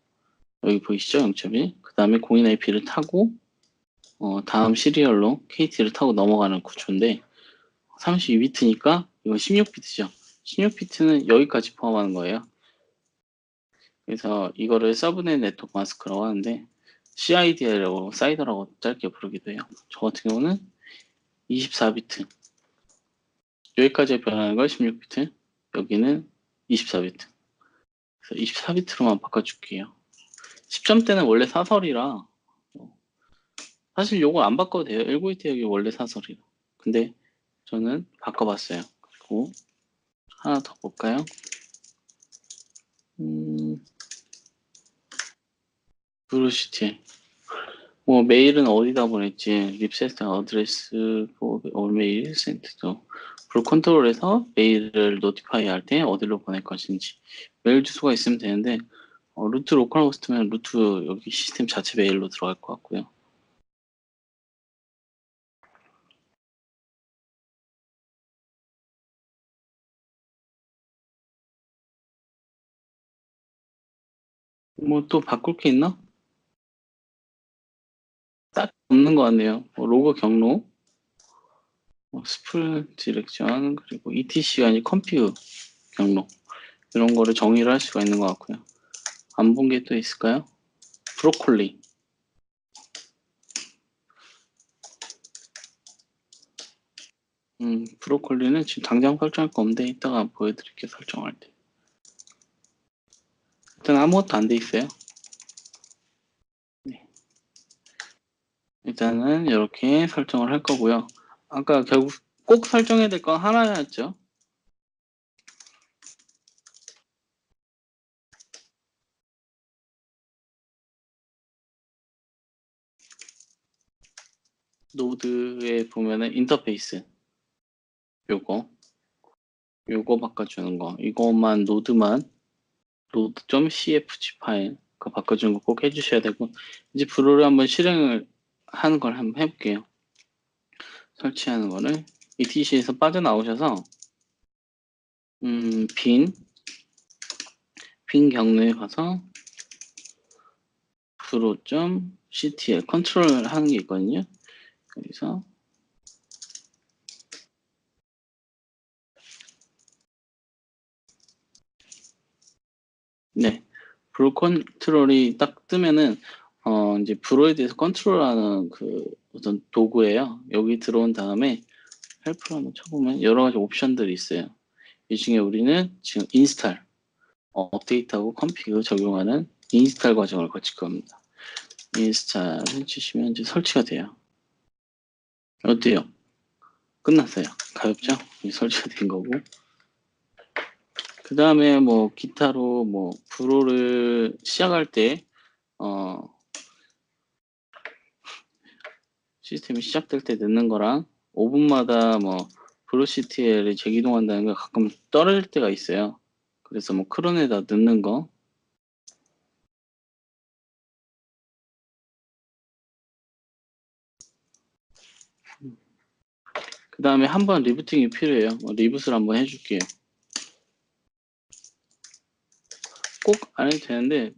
Speaker 1: 여기 보이시죠? 0.1. 그 다음에 공인 IP를 타고 다음 시리얼로 KT를 타고 넘어가는 구조인데 32비트니까 이건 16비트죠. 16비트는 여기까지 포함하는 거예요. 그래서 이거를 서브넷 네트워크 마스크라고 하는데 CID라고 사이더라고 짧게 부르기도 해요. 저 같은 경우는 24비트 여기까지 변하는 걸 16비트 여기는 24비트. 그래서 24비트로만 바꿔줄게요. 10점대는 원래 사설이라 사실 요거 안 바꿔도 돼요. 19비트 여기 원래 사설이라. 근데 저는 바꿔봤어요. 그리고 하나 더 볼까요? 브루시티. 뭐 메일은 어디다 보냈지? 립세스 어드레스 메일 센트죠. 브루 컨트롤에서 메일을 노티파이 할 때 어디로 보낼 것인지 메일 주소가 있으면 되는데 루트 로컬 호스트면 루트 여기 시스템 자체 메일로 들어갈 것 같고요. 뭐 또 바꿀 게 있나? 딱 없는 것 같네요. 로고 경로, 스풀 디렉션, 그리고 ETC가 아닌 컴퓨 경로 이런 거를 정의를 할 수가 있는 것 같고요. 안 본 게 또 있을까요? 브로콜리. 브로콜리는 지금 당장 설정할 거 없는데 이따가 보여드릴게요. 설정할 때. 일단 아무것도 안 돼 있어요. 네. 일단은 이렇게 설정을 할 거고요. 아까 결국 꼭 설정해야 될 건 하나였죠. 노드에 보면은 인터페이스 요거 바꿔주는 거 이것만 노드만 node.cfg 파일 그거 바꿔주는 거 꼭 해주셔야 되고 이제 브로를 한번 실행을 하는 걸 한번 해볼게요. 설치하는 거를 ETC에서 빠져나오셔서 빈 경로에 가서 브로.ctl 컨트롤 하는 게 있거든요. 여기서 네 브로 컨트롤이 딱 뜨면은 이제 브로에 대해서 컨트롤하는 그 어떤 도구예요. 여기 들어온 다음에 헬프를 한번 쳐보면 여러 가지 옵션들이 있어요. 이 중에 우리는 지금 인스탈, 업데이트하고 컴피그 적용하는 인스탈 과정을 거칠 겁니다. 인스탈을 치시면 이제 설치가 돼요. 어때요? 끝났어요. 가볍죠? 설치가 된 거고. 그 다음에 뭐 기타로 뭐 브로를 시작할 때 시스템이 시작될 때 넣는 거랑 5분마다 뭐 브로시티엘이 재기동한다는 게 가끔 떨어질 때가 있어요. 그래서 뭐 크론에다 넣는 거 그 다음에 한번 리부팅이 필요해요. 리부트를 한번 해줄게요. 꼭 안 해도 되는데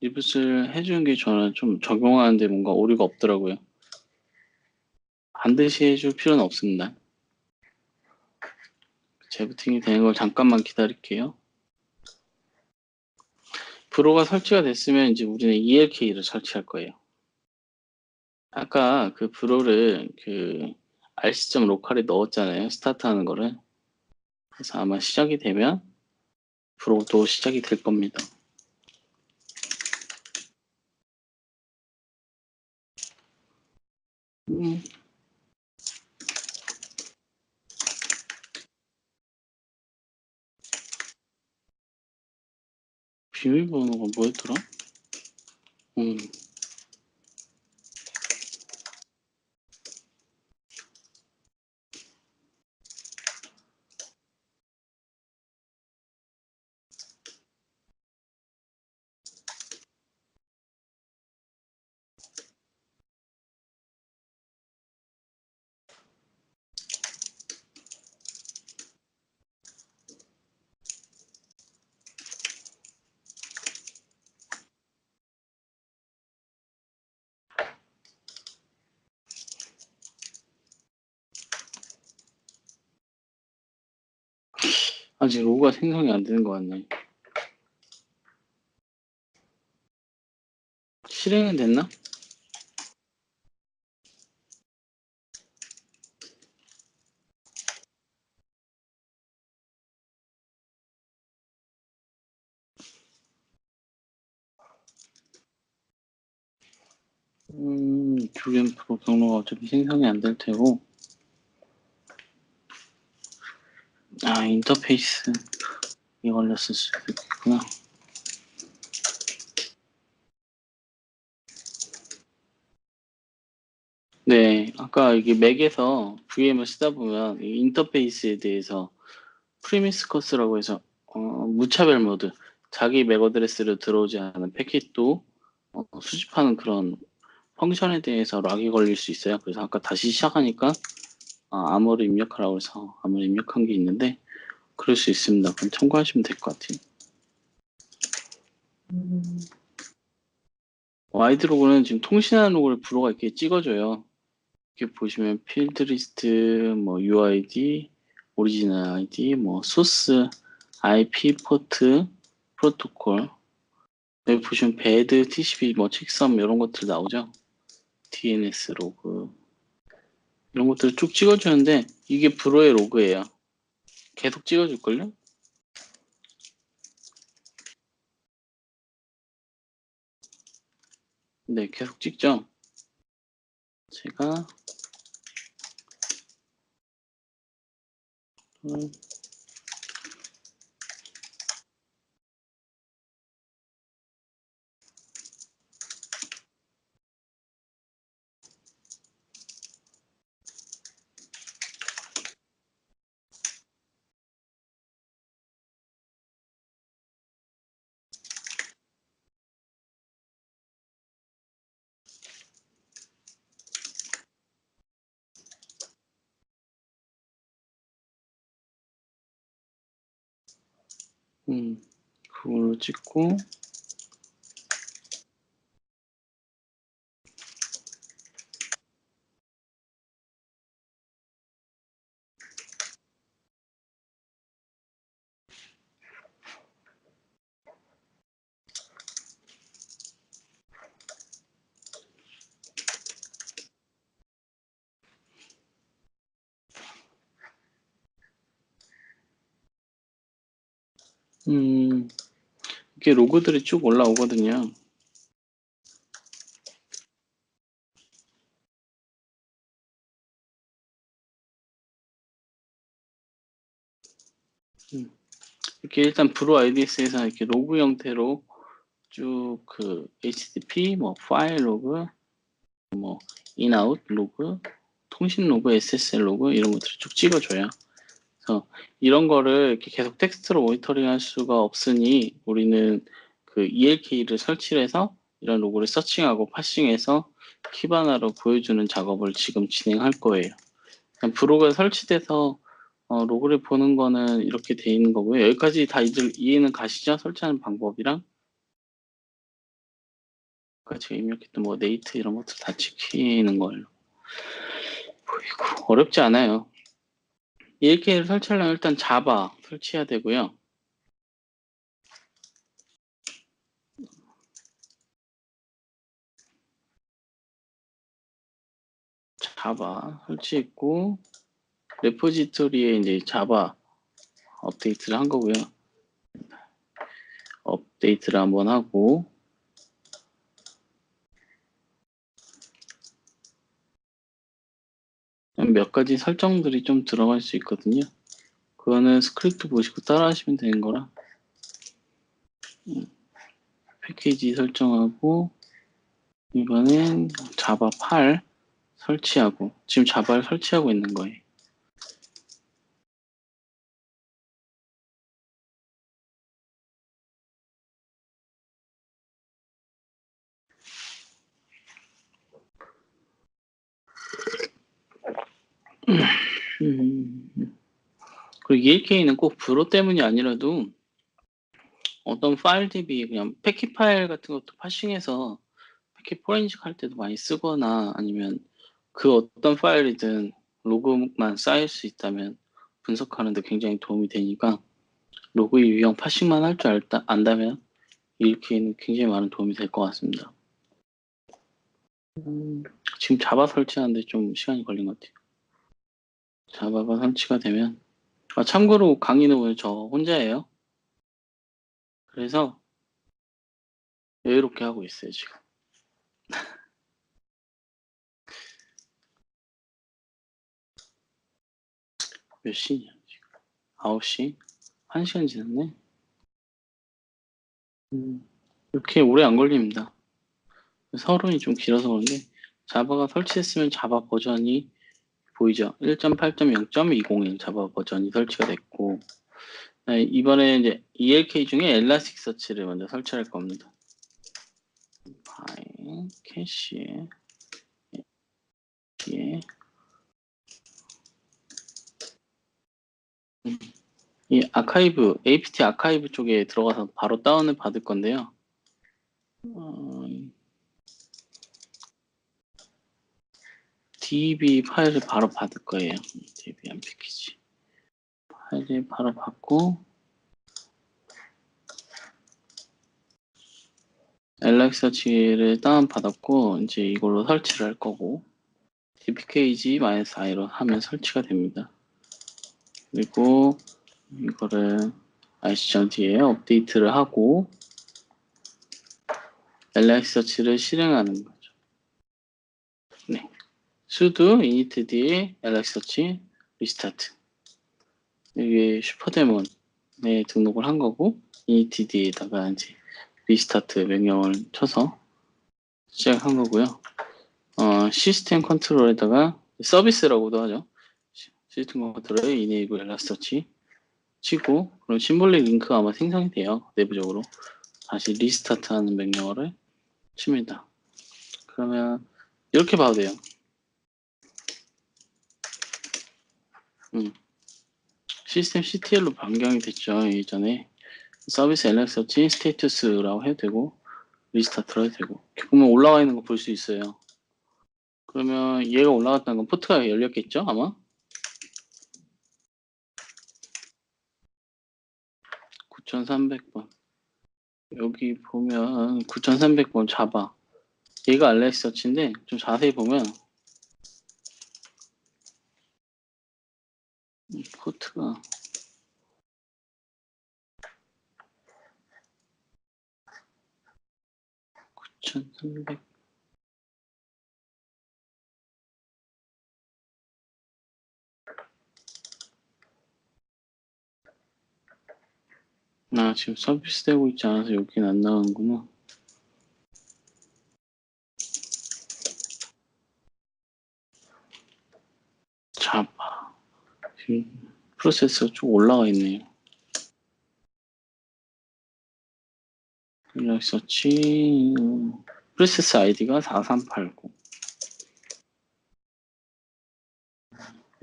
Speaker 1: 리부트를 해주는 게 저는 좀 적용하는데 뭔가 오류가 없더라고요. 반드시 해줄 필요는 없습니다. 재부팅이 되는 걸 잠깐만 기다릴게요. 브로가 설치가 됐으면 이제 우리는 ELK를 설치할 거예요. 아까 그 브로를 그 rc 로컬에 넣었잖아요. 스타트하는 거를. 그래서 아마 시작이 되면 브로도 시작이 될 겁니다. 비밀번호가 뭐였더라? 음. 아직 로고가 생성이 안 되는 것 같네. 실행은 됐나? VM 프로 경로가 어차피 생성이 안 될 테고. 인터페이스 이 걸렸을 수도 있구나. 네, 아까 이게 맥에서 VM을 쓰다 보면 이 인터페이스에 대해서 프리미스커스라고 해서 무차별 모드, 자기 맥 어드레스로 들어오지 않은 패킷도 수집하는 그런 펑션에 대해서 락이 걸릴 수 있어요. 그래서 아까 다시 시작하니까 암호를 입력하라고 해서 암호를 입력한 게 있는데 그럴 수 있습니다. 그럼 참고하시면 될 것 같아요. 와이드 로그는 지금 통신하는 로그를 브로가 이렇게 찍어줘요. 이렇게 보시면 필드 리스트, 뭐 UID, 오리지널 아이디, 뭐 소스, IP 포트, 프로토콜. 여기 보시면 배드, TCP, 뭐 칙섬 이런 것들 나오죠. DNS 로그 이런 것들을 쭉 찍어주는데 이게 브로의 로그예요. 계속 찍어줄걸요? 네, 계속 찍죠. 제가 그걸로 찍고 이렇게 로그들이 쭉 올라오거든요. 이렇게 일단 브로 IDS에서 이렇게 로그 형태로 쭉 그 HTTP, 뭐 파일 로그, 뭐 인아웃 로그, 통신 로그, SSL 로그 이런 것들을 쭉 찍어줘요. 그래서 이런 거를 이렇게 계속 텍스트로 모니터링 할 수가 없으니 우리는 그 ELK를 설치를 해서 이런 로그를 서칭하고 파싱해서 키바나로 보여주는 작업을 지금 진행할 거예요. 브로가 설치돼서 로그를 보는 거는 이렇게 돼 있는 거고요. 여기까지 다 이해는 가시죠? 설치하는 방법이랑 제가 입력했던 뭐 네이트 이런 것들 다 지키는 걸로 보이고 어렵지 않아요. ELK를 설치하려면 일단 자바 설치해야 되고요. 자바 설치했고 레포지토리에 이제 자바 업데이트를 한 거고요. 업데이트를 한번 하고 몇 가지 설정들이 좀 들어갈 수 있거든요. 그거는 스크립트 보시고 따라 하시면 되는 거라 패키지 설정하고 이거는 자바 8 설치하고 지금 자바를 설치하고 있는 거예요. 그리고 ELK는 꼭 브로 때문이 아니라도 어떤 파일 DB 그냥 패킷 파일 같은 것도 파싱해서 패킷 포렌식 할 때도 많이 쓰거나 아니면 그 어떤 파일이든 로그만 쌓일 수 있다면 분석하는 데 굉장히 도움이 되니까 로그 유형 파싱만 할 줄 안다면 ELK는 굉장히 많은 도움이 될 것 같습니다. 지금 자바 설치하는데 좀 시간이 걸린 것 같아요. 자바가 설치가 되면 참고로 강의는 오늘 저 혼자예요. 그래서 여유롭게 하고 있어요 지금. 몇 시냐 지금? 9시? 1시간 지났네. 이렇게 오래 안 걸립니다. 서론이 좀 길어서 그런데 자바가 설치했으면 자바 버전이 보이죠? 1.8.0.201 자바 버전이 설치가 됐고, 네, 이번에 이제 ELK 중에 엘라스틱 서치를 먼저 설치할 겁니다. 파일 캐시에 이 아카이브, apt 아카이브 쪽에 들어가서 바로 다운을 받을 건데요. db 파일을 바로 받을 거예요. db 패키지 파일을 바로 받고 엘렉서치를 다운받았고 이제 이걸로 설치를 할 거고 dpkg-i로 하면 설치가 됩니다. 그리고 이거를 IC.D에 업데이트를 하고 엘렉서치를 실행하는 거죠. 네. sudo initd 엘렉서치 리스타트. 이게 슈퍼데몬에 등록을 한 거고 initd에다가 이제 리스타트 명령을 쳐서 시작한 거고요. 시스템 컨트롤에다가 서비스라고도 하죠. 시스템 컨트롤에 enable 엘라스터치 치고 그럼 심볼릭 링크가 아마 생성이 돼요. 내부적으로 다시 리스타트 하는 명령어를 칩니다. 그러면 이렇게 봐도 돼요. 시스템 CTL로 변경이 됐죠. 예전에 서비스 엘렉서치 스테이터스라고 해도 되고 리스타트로 해도 되고 이렇게 보면 올라와 있는 거 볼 수 있어요. 그러면 얘가 올라갔다는 건 포트가 열렸겠죠 아마? 9300번 여기 보면 9300번 자바 얘가 엘렉서치인데 좀 자세히 보면 포트가 9300 지금 서비스 되고 있지 않아서 여기는 안 나오는구나. 자바 지금 프로세스가 쭉 올라가 있네요. 엘렉서치 프로세스 아이디가 4389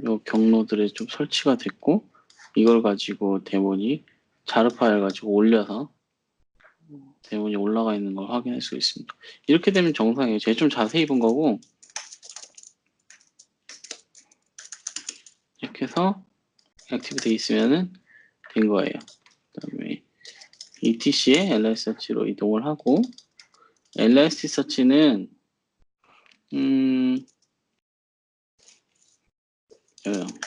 Speaker 1: 요 경로들에 좀 설치가 됐고 이걸 가지고 데몬이 자르 파일 가지고 올려서 데몬이 올라가 있는 걸 확인할 수 있습니다. 이렇게 되면 정상이에요. 제가 좀 자세히 본 거고 이렇게 해서 액티브 돼 있으면은 된 거예요. 그 다음에 etc에 lssearch로 이동을 하고 lssearch는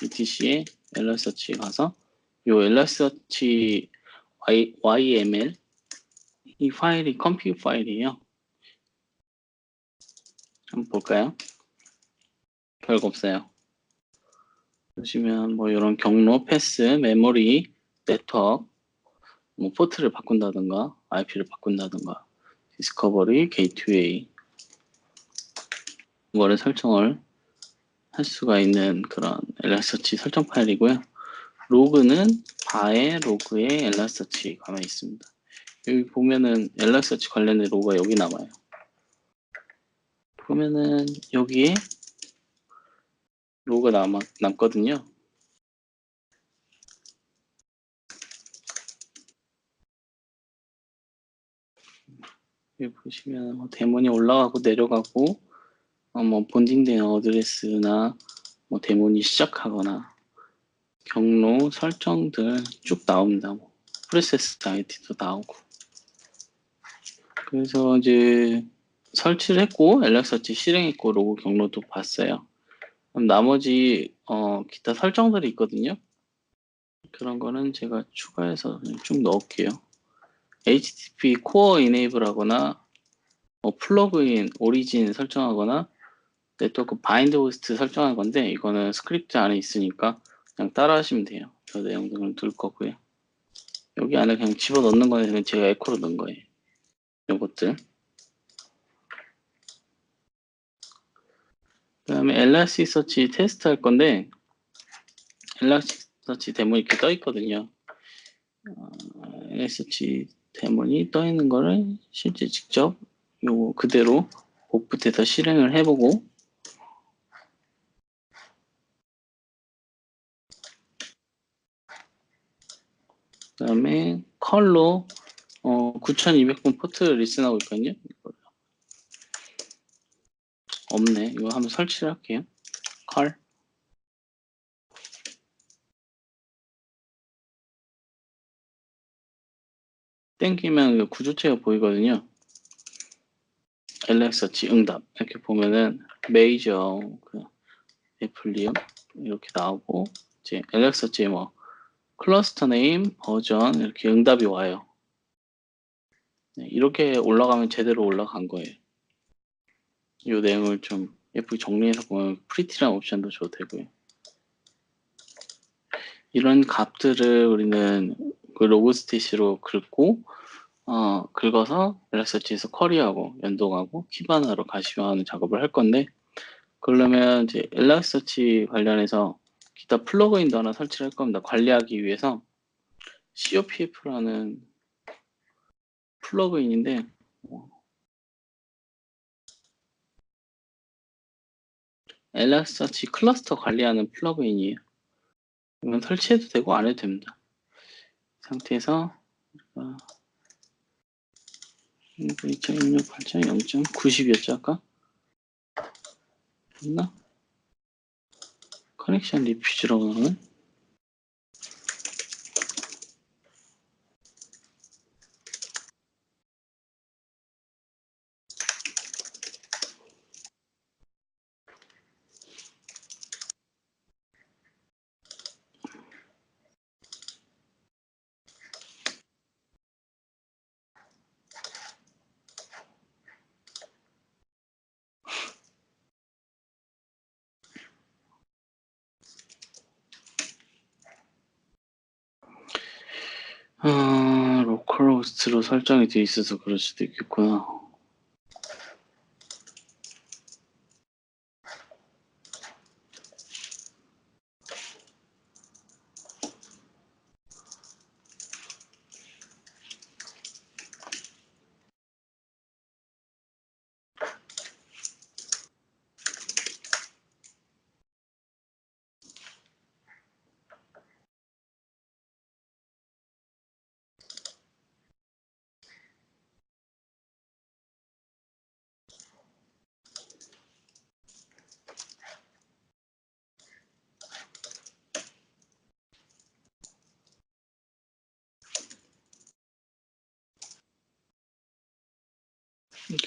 Speaker 1: etc에 lssearch 가서 요 lssearch yml 이 파일이 컴퓨 파일이에요. 한번 볼까요? 별거 없어요. 보시면 뭐 이런 경로, 패스, 메모리, 네트워크, 뭐 포트를 바꾼다든가 IP를 바꾼다든가 디스커버리, 게이트웨이 이거를 설정을 할 수가 있는 그런 엘라스터치 설정 파일이고요. 로그는 바의 로그에 엘라스터치가 남아 있습니다. 여기 보면은 엘라스터치 관련된 로그가 여기 남아요. 보면은 여기에 로그가 남거든요. 여기 보시면 뭐 데몬이 올라가고 내려가고 뭐 본딩된 어드레스나 뭐 데몬이 시작하거나 경로 설정들 쭉 나옵니다. 뭐 프로세스 아이디도 나오고. 그래서 이제 설치를 했고 엘렉서치 실행했고 로그 경로도 봤어요. 그럼 나머지 기타 설정들이 있거든요. 그런 거는 제가 추가해서 쭉 넣을게요. HTTP 코어 이네이블 하거나 뭐 플러그인 오리진 설정하거나 네트워크 바인드 호스트 설정할 건데 이거는 스크립트 안에 있으니까 그냥 따라 하시면 돼요. 저 내용들은 둘 거고요. 여기 안에 그냥 집어넣는 거는 제가 에코로 넣은 거예요. 요것들. 그 다음에 엘라스티서치 테스트 할 건데, 엘라스티서치 데모 이렇게 떠 있거든요. 엘라스티서치 데모니 떠 있는 거를 실제 직접 요거 그대로 복붙해서 실행을 해보고, 그 다음에 컬로 9200번 포트 리슨하고 있거든요. 없네. 이거 한번 설치를 할게요. 컬. 땡기면 구조체가 보이거든요. 엘렉서치 응답 이렇게 보면은 메이저 애플리움 이렇게 나오고 이제 엘렉서치 뭐 클러스터 네임 버전 이렇게 응답이 와요. 네, 이렇게 올라가면 제대로 올라간 거예요. 이 내용을 좀 예쁘게 정리해서 보면 프리티라는 옵션도 줘도 되고요. 이런 값들을 우리는 그 로그스티시로 긁고 긁어서 엘렉서치에서 쿼리하고 연동하고 키바나로 가시화하는 작업을 할 건데, 그러려면 이제 엘라스터치 관련해서 기타 플러그인도 하나 설치를 할 겁니다. 관리하기 위해서 COPF라는 플러그인인데 엘라스터치 클러스터 관리하는 플러그인이에요. 이건 설치해도 되고 안 해도 됩니다. 상태에서 2016 8.0.90이었죠 아까? 맞나? 커넥션 리퓨즈라고 나오네? 로컬 호스트로 설정이 되어 있어서 그럴 수도 있겠구나.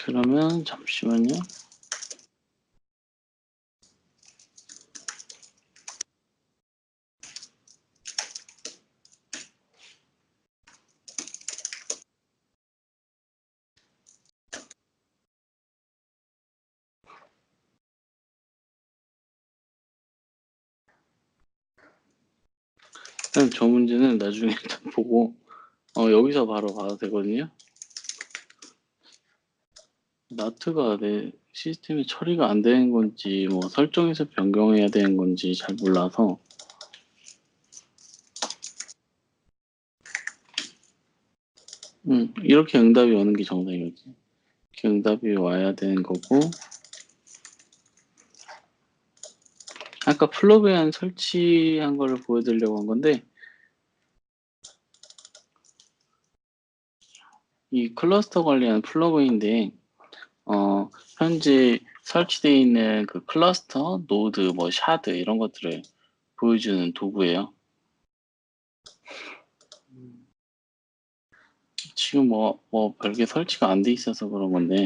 Speaker 1: 그러면 잠시만요. 일단 저 문제는 나중에 일단 보고 여기서 바로 봐도 되거든요. 나트가 내 시스템에 처리가 안 되는 건지 뭐 설정에서 변경해야 되는 건지 잘 몰라서 이렇게 응답이 오는 게 정상이지. 이렇게 응답이 와야 되는 거고, 아까 플러그인 설치한 거를 보여드리려고 한 건데, 이 클러스터 관리하는 플러그인인데 현재 설치되어 있는 그 클러스터, 노드, 뭐 샤드 이런 것들을 보여주는 도구예요. 지금 뭐 별게 설치가 안 돼 있어서 그런 건데,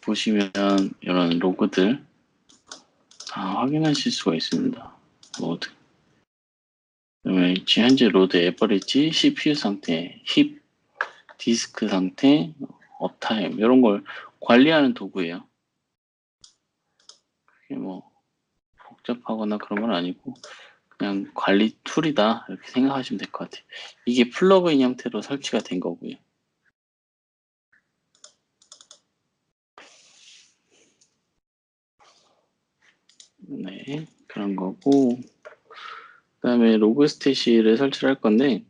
Speaker 1: 보시면 이런 로그들 다 확인하실 수가 있습니다. 로드. 그러면 현재 로드 에버리지, CPU 상태, 힙, 디스크 상태, 업타임 이런 걸 관리하는 도구예요. 그게 뭐 복잡하거나 그런 건 아니고 그냥 관리 툴이다 이렇게 생각하시면 될 것 같아요. 이게 플러그인 형태로 설치가 된 거고요. 네, 그런 거고 그 다음에 로그스테이시를 설치를 할 건데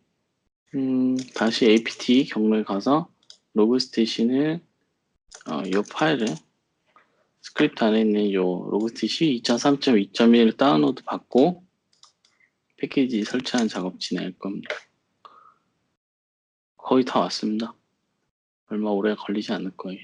Speaker 1: 다시 apt 경로에 가서 로그스테이시는 이 파일을 스크립트 안에 있는 이 로그스테이시 2.3.2.1 다운로드 받고 패키지 설치하는 작업 진행할 겁니다. 거의 다 왔습니다. 얼마 오래 걸리지 않을 거예요.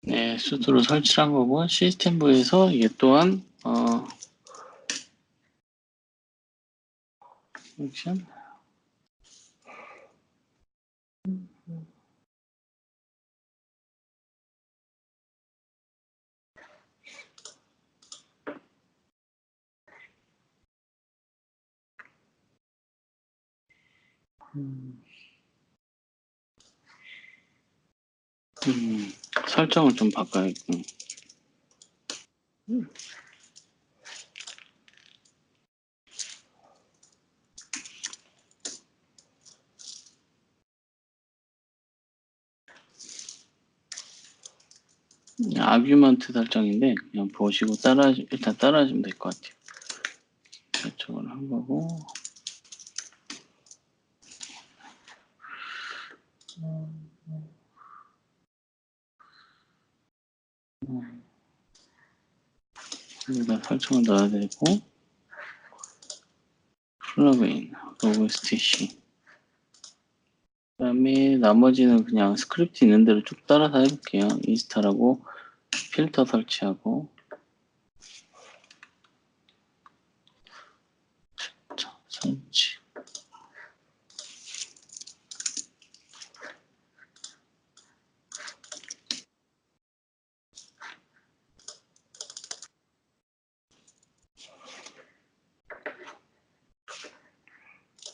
Speaker 1: 네, 수두로 설치한 거고 시스템부에서 이게 또한 펑션 설정을 좀 바꿔야겠고 아규먼트 설정인데 그냥 보시고 일단 따라하시면 될 것 같아요. 설정을 한 거고 여기다 설정을 넣어야 되고 플러그인 로그스테이시 그 다음에 나머지는 그냥 스크립트 있는 대로 쭉 따라서 해볼게요. 인스탈하고 필터 설치하고 자, 설치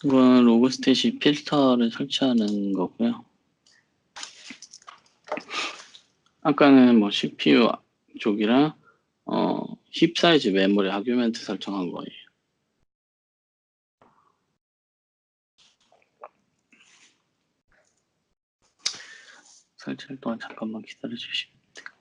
Speaker 1: 이건 로그스테이시 필터를 설치하는 거고요. 아까는 뭐 CPU 쪽이랑 힙 사이즈 메모리 아규멘트 설정한 거예요. 설치할 동안 잠깐만 기다려 주시면 돼요.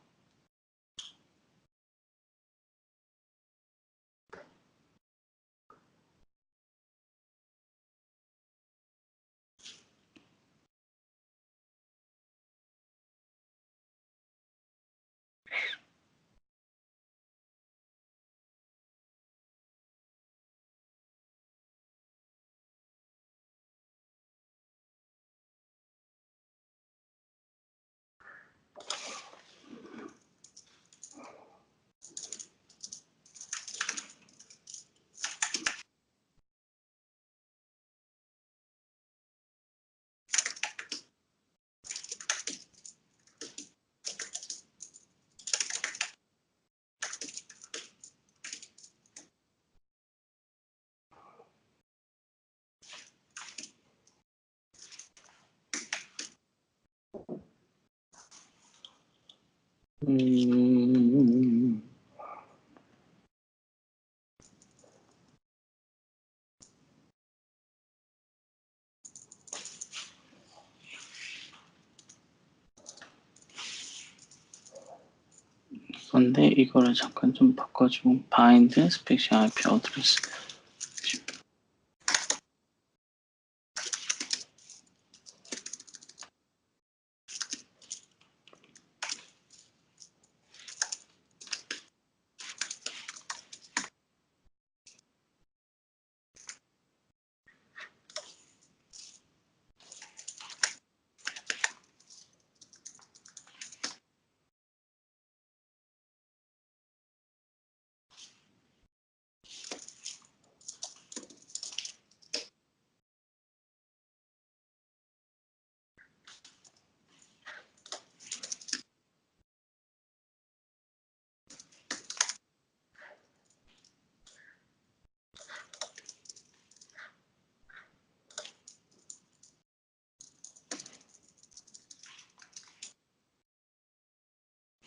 Speaker 1: 건데 이거를 잠깐 좀 바꿔주고 bind special IP address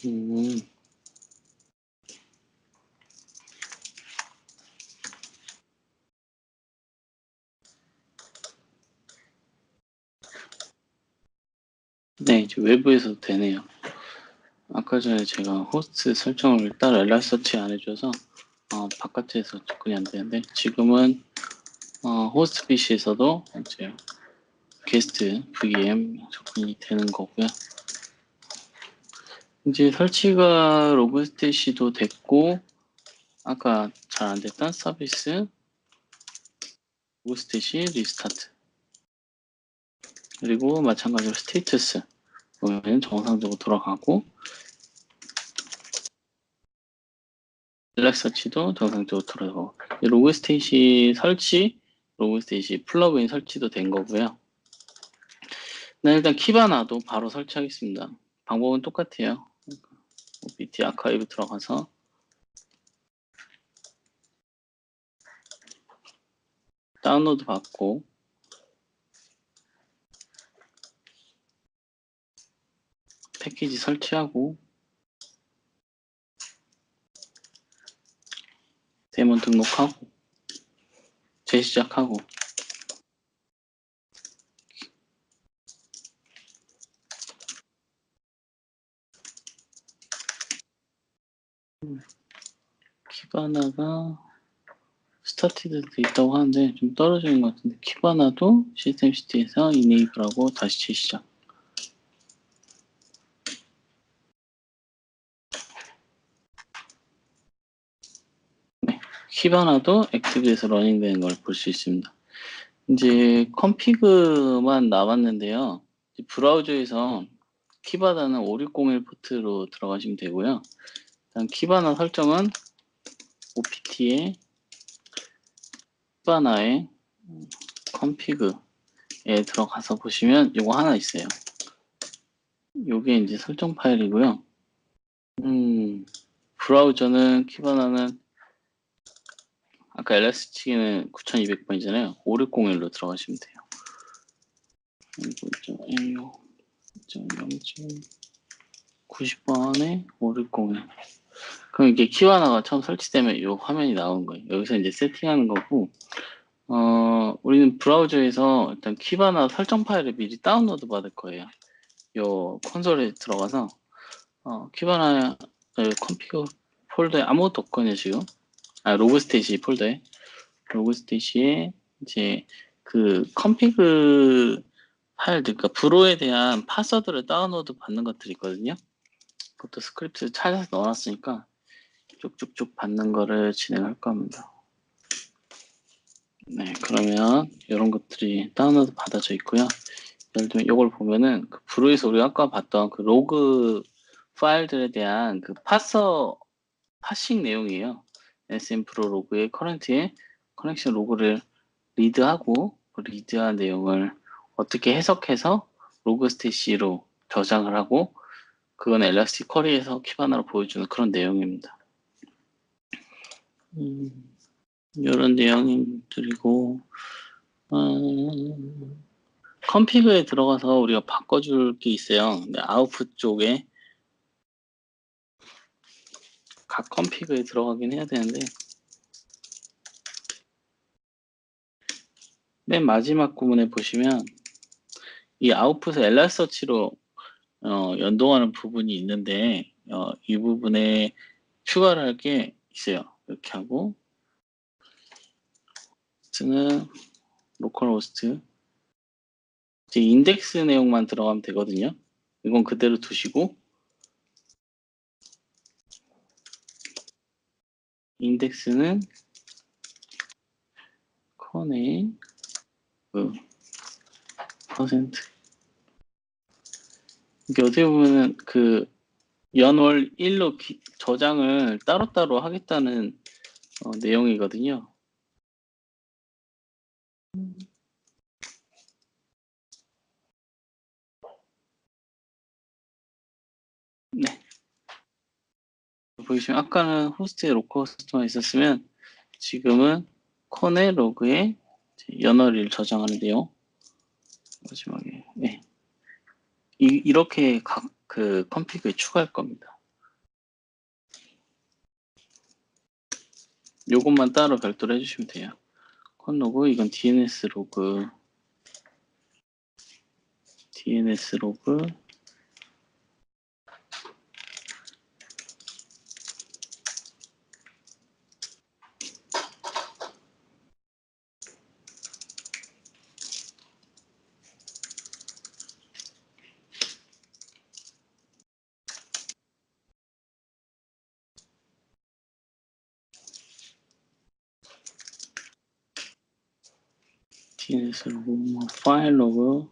Speaker 1: 음, 네, 이제 외부에서도 되네요. 아까 전에 제가 호스트 설정을 따로 엘라서치 안 해줘서 바깥에서 접근이 안 되는데 지금은 호스트 PC에서도 이제 게스트 VM 접근이 되는 거고요. 이제 설치가 로그스테이시도 됐고 아까 잘 안 됐던 서비스 로그스테이시 리스타트 그리고 마찬가지로 스테이터스 보면 정상적으로 돌아가고 엘라서치도 정상적으로 돌아가고 로그스테이시 설치 로그스테이시 플러그인 설치도 된 거고요. 네, 일단 키바나도 바로 설치하겠습니다. 방법은 똑같아요. OPT 아카이브 들어가서 다운로드 받고 패키지 설치하고 데몬 등록하고 재시작하고 키바나가 스타티드도 있다고 하는데 좀 떨어지는 것 같은데 키바나도 시스템 시티에서 이네이블하고 다시 재시작. 네, 키바나도 액티브에서 러닝되는 걸 볼 수 있습니다. 이제 컴피그만 남았는데요. 브라우저에서 키바나는 5601 포트로 들어가시면 되고요. 일단 키바나 설정은 OPT에 키바나의 컴피그에 들어가서 보시면 이거 하나 있어요. 요게 이제 설정 파일이고요. 브라우저는 키바나는 아까 LS치기는 9200번이잖아요. 5601로 들어가시면 돼요. 90번에 5601. 그럼 이게 키바나가 처음 설치되면 이 화면이 나온 거예요. 여기서 이제 세팅하는 거고, 우리는 브라우저에서 일단 키바나 설정 파일을 미리 다운로드 받을 거예요. 요 콘솔에 들어가서 키바나 컴피그 폴더에 아무것도 없거든요 지금. 로그스테이시 폴더에 로그스테이시에 이제 그 컴피그 파일들, 그러니까 브로에 대한 파스워드를 다운로드 받는 것들이 있거든요. 그것도 스크립트 찾아서 넣어놨으니까 쭉쭉쭉 받는 거를 진행할 겁니다. 네, 그러면 이런 것들이 다운로드 받아져 있고요. 예를 들면 이걸 보면은 그 브루에서 우리가 아까 봤던 그 로그 파일들에 대한 그 파싱 내용이에요. SM 프로 로그의 커런트에 커넥션 로그를 리드하고 그 리드한 내용을 어떻게 해석해서 로그스테이시로 저장을 하고 그건 엘라스틱 쿼리에서 키바나로 보여주는 그런 내용입니다. 이런 내용들이고 컴피그에 들어가서 우리가 바꿔줄 게 있어요. 아웃풋 쪽에 각 컴피그에 들어가긴 해야 되는데 맨 마지막 부분에 보시면 이 아웃풋을 엘라서치로 연동하는 부분이 있는데 이 부분에 추가를 할 게 있어요. 이렇게 하고 호스트는 로컬 호스트 이제 인덱스 내용만 들어가면 되거든요. 이건 그대로 두시고 인덱스는 커넥 그 퍼센트 이게 어떻게 보면은 그 연월 1로 저장을 따로따로 하겠다는 내용이거든요. 네. 보시면 아까는 호스트에 로컬 호스트만 있었으면 지금은 커넥 로그에 연월일 저장하는데요. 마지막에 네. 이렇게 각 그 컴피그에 추가할 겁니다. 요것만 따로 별도로 해주시면 돼요. 컨로그, 이건 DNS 로그, DNS 로그, DNS 로그, 뭐 파일 로그,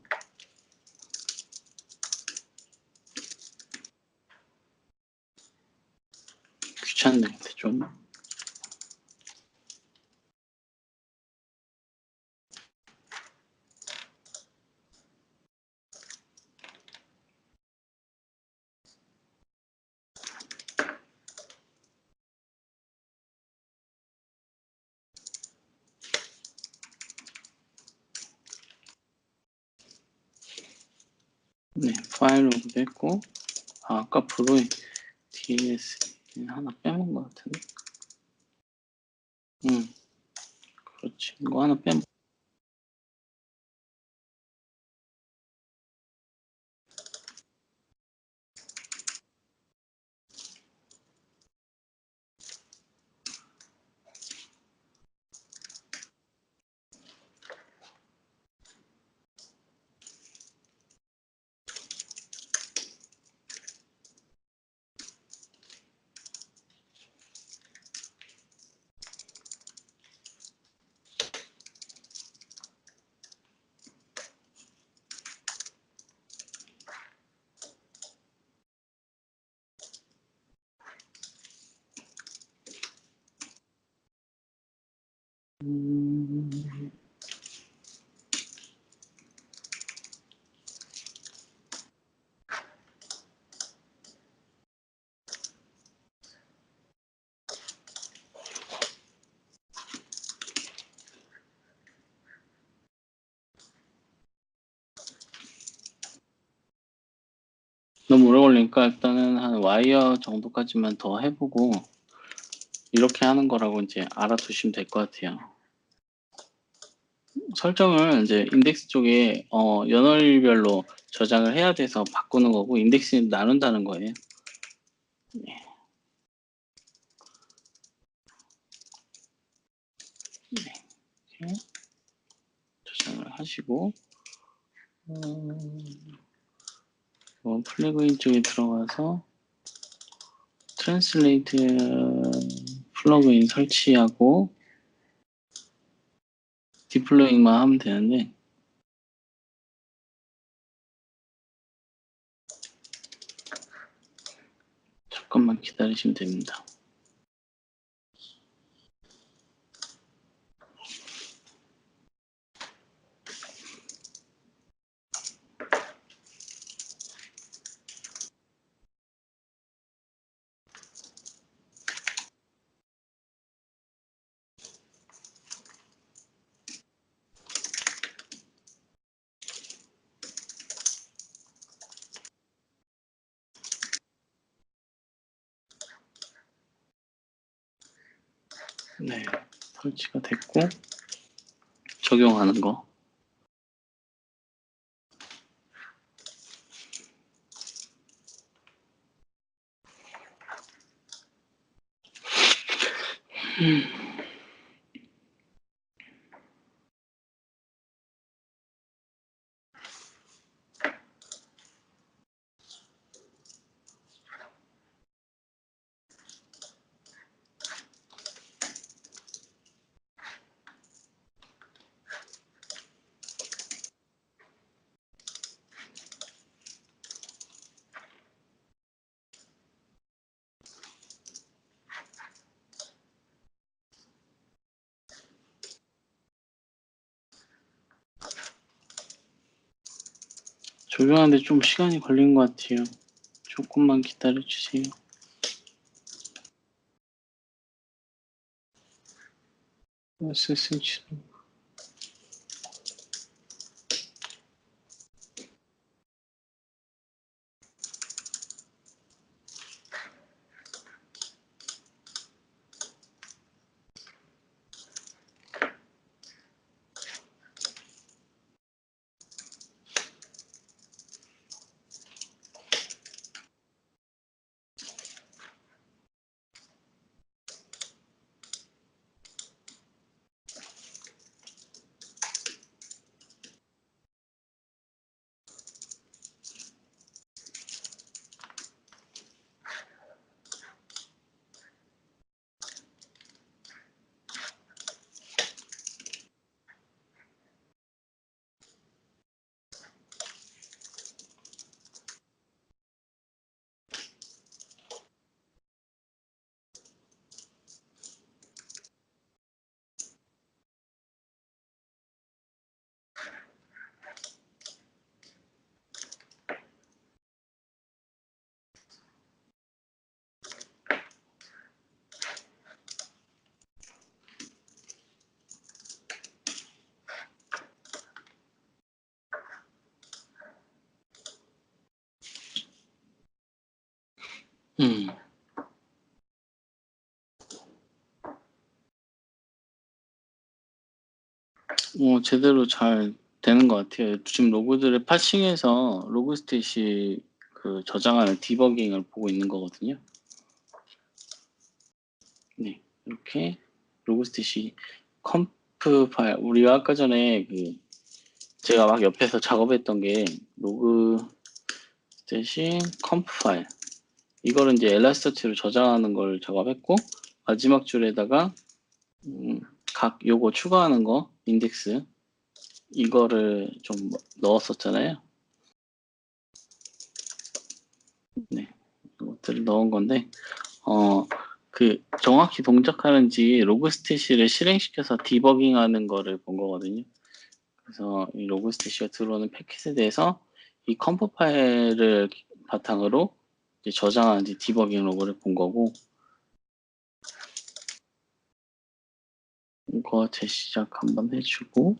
Speaker 1: 귀찮네, 좀. 네, 파일 로그도 했고, 아까 브로이 DNS 하나 빼먹은 것 같은데. 그렇지. 이거 하나 빼먹. 너무 오래 걸리니까 일단은 한 와이어 정도까지만 더 해보고 이렇게 하는 거라고 이제 알아두시면 될 것 같아요. 설정을 이제 인덱스 쪽에 연월별로 저장을 해야 돼서 바꾸는 거고 인덱스 나눈다는 거예요. 네. 이렇게 저장을 하시고 플래그인 쪽에 들어가서 트랜슬레이트 플러그인 설치하고 디플로잉만 하면 되는데 잠깐만 기다리시면 됩니다. 네, 설치가 됐고 적용하는 거. 적용하는데 좀 시간이 걸린 것 같아요. 조금만 기다려주세요. SSH 음. 제대로 잘 되는 것 같아요. 지금 로그들을 파싱해서 로그스탯이 그 저장하는 디버깅을 보고 있는 거거든요. 네, 이렇게 로그스탯이 컴프 파일, 우리가 아까 전에 그 제가 막 옆에서 작업했던 게 로그스탯이 컴프 파일, 이거를 이제 엘라스터치로 저장하는 걸 작업했고, 마지막 줄에다가 각 요거 추가하는 거 인덱스 이거를 좀 넣었었잖아요. 네, 이것들을 넣은 건데 그 정확히 동작하는지 로그스테이시를 실행시켜서 디버깅하는 거를 본 거거든요. 그래서 이 로그스테이시가 들어오는 패킷에 대해서 이 컴프 파일을 바탕으로 이제 저장하는지 디버깅 로그를 본 거고, 이거 재시작 한번 해주고,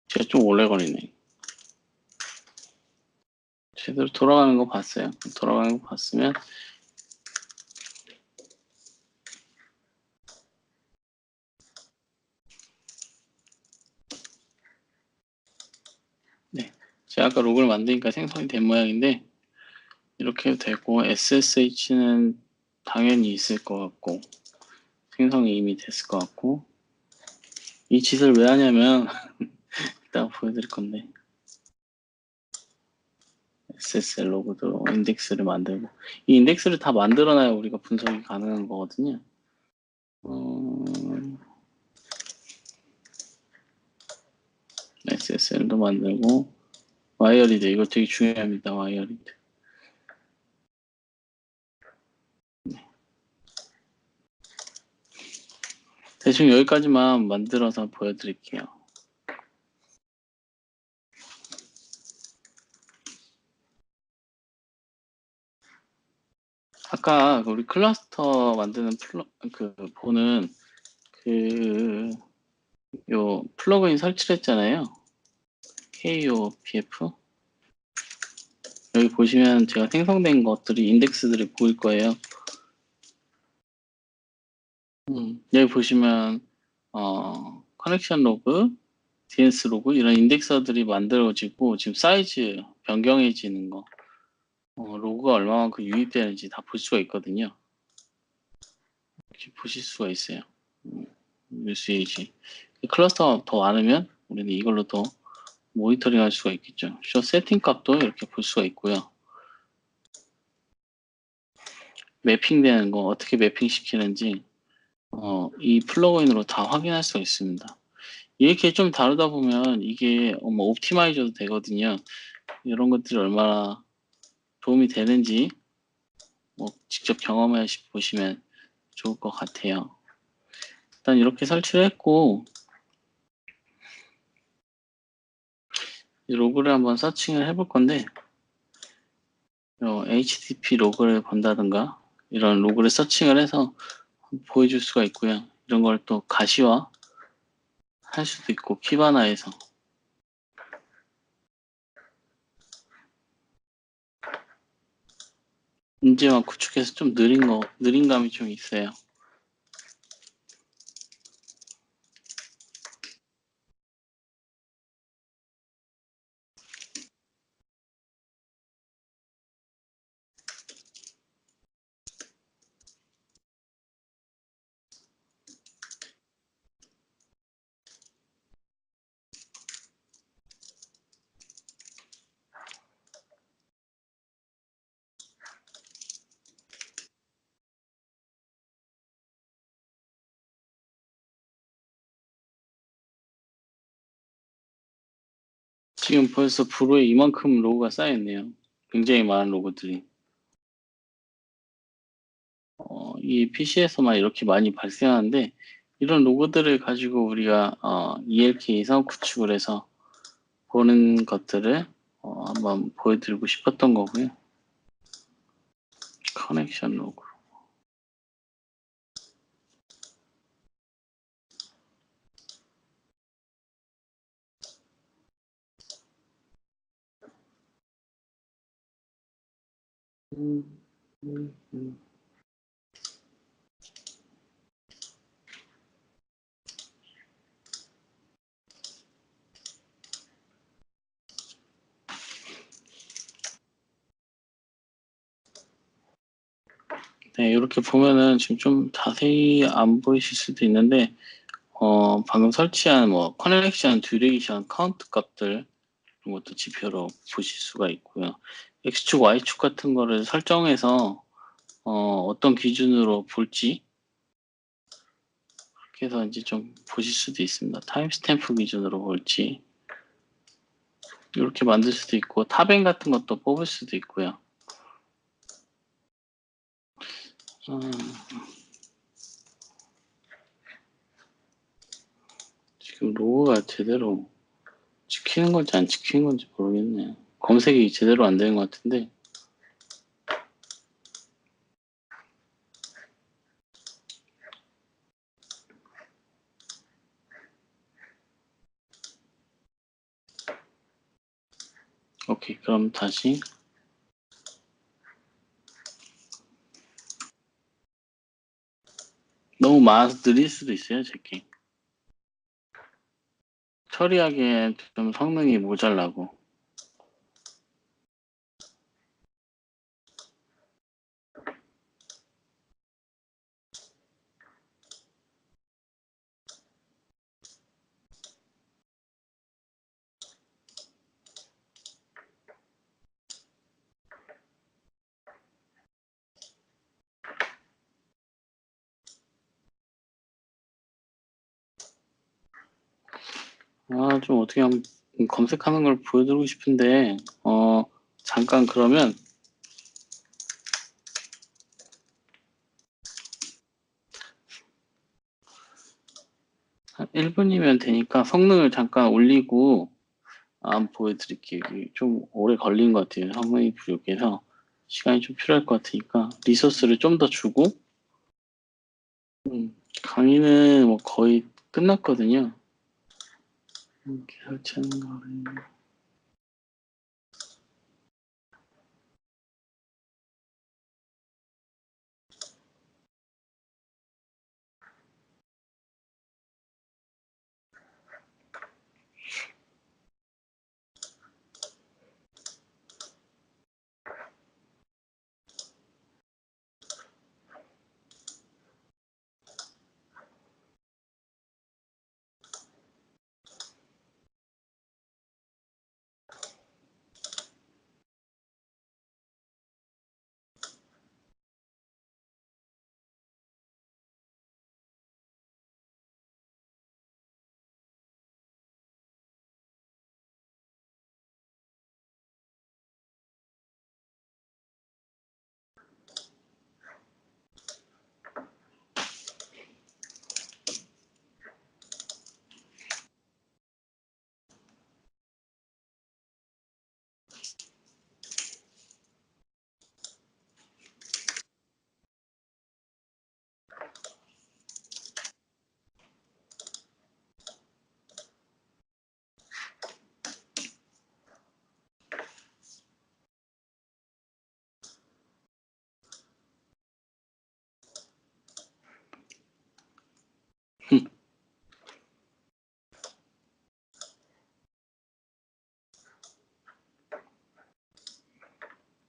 Speaker 1: 제가 좀 오래 걸리네. 제대로 돌아가는 거 봤어요. 돌아가는 거 봤으면 네, 제가 아까 로그를 만드니까 생성이 된 모양인데 이렇게 해도 되고, SSH는 당연히 있을 것 같고 생성이 이미 됐을 것 같고, 이 짓을 왜 하냐면 이따가 보여드릴 건데, SSL 로그도 인덱스를 만들고, 이 인덱스를 다 만들어놔야 우리가 분석이 가능한 거거든요. SSL도 만들고, 와이어리드, 이거 되게 중요합니다. 와이어리드. 대충 여기까지만 만들어서 보여드릴게요. 아까 우리 클러스터 만드는 보는 요 플러그인 설치를 했잖아요. KOPF. 여기 보시면 제가 생성된 것들이 인덱스들이 보일 거예요. 여기 보시면 커넥션 로그, DNS 로그 이런 인덱서들이 만들어지고 지금 사이즈 변경해지는 거, 로그가 얼마만큼 유입되는지 다 볼 수가 있거든요. 이렇게 보실 수가 있어요. USAG 클러스터가 더 많으면 우리는 이걸로 더 모니터링 할 수가 있겠죠. 쇼 세팅 값도 이렇게 볼 수가 있고요. 매핑되는 거 어떻게 매핑 시키는지 이 플러그인으로 다 확인할 수가 있습니다. 이렇게 좀 다루다 보면 이게 뭐 옵티마이저도 되거든요. 이런 것들이 얼마나 도움이 되는지 뭐 직접 경험해 보시면 좋을 것 같아요. 일단 이렇게 설치를 했고, 이 로그를 한번 서칭을 해볼 건데, HTTP 로그를 본다든가 이런 로그를 서칭을 해서 보여줄 수가 있고요. 이런 걸 또 가시화 할 수도 있고, 키바나에서 문제만 구축해서 좀 느린 감이 좀 있어요. 지금 벌써 불호에 이만큼 로그가 쌓여있네요. 굉장히 많은 로그들이. 이 PC에서만 이렇게 많이 발생하는데, 이런 로그들을 가지고 우리가 ELK에서 구축을 해서 보는 것들을 한번 보여드리고 싶었던 거고요. 커넥션 로그. 네, 이렇게 보면은 지금 좀 자세히 안 보이실 수도 있는데, 방금 설치한 뭐 커넥션 듀레이션 카운트 값들 이런 것도 지표로 보실 수가 있고요. X축, Y축 같은 거를 설정해서 어떤 기준으로 볼지 그렇게 해서 이제 좀 보실 수도 있습니다. 타임스탬프 기준으로 볼지 이렇게 만들 수도 있고 탑엔 같은 것도 뽑을 수도 있고요. 지금 로고가 제대로 지키는 건지 안 지키는 건지 모르겠네요. 검색이 제대로 안 되는 것 같은데. 오케이, 그럼 다시. 너무 많아서 느릴 수도 있어요, 제 게임. 처리하기에 좀 성능이 모자라고. 좀 어떻게 하면 검색하는 걸 보여드리고 싶은데, 잠깐 그러면 한 1분이면 되니까 성능을 잠깐 올리고 한번 보여드릴게요. 이게 좀 오래 걸린 것 같아요. 성능이 부족해서 시간이 좀 필요할 것 같으니까 리소스를 좀 더 주고 강의는 뭐 거의 끝났거든요. 이렇게 설치하는 거를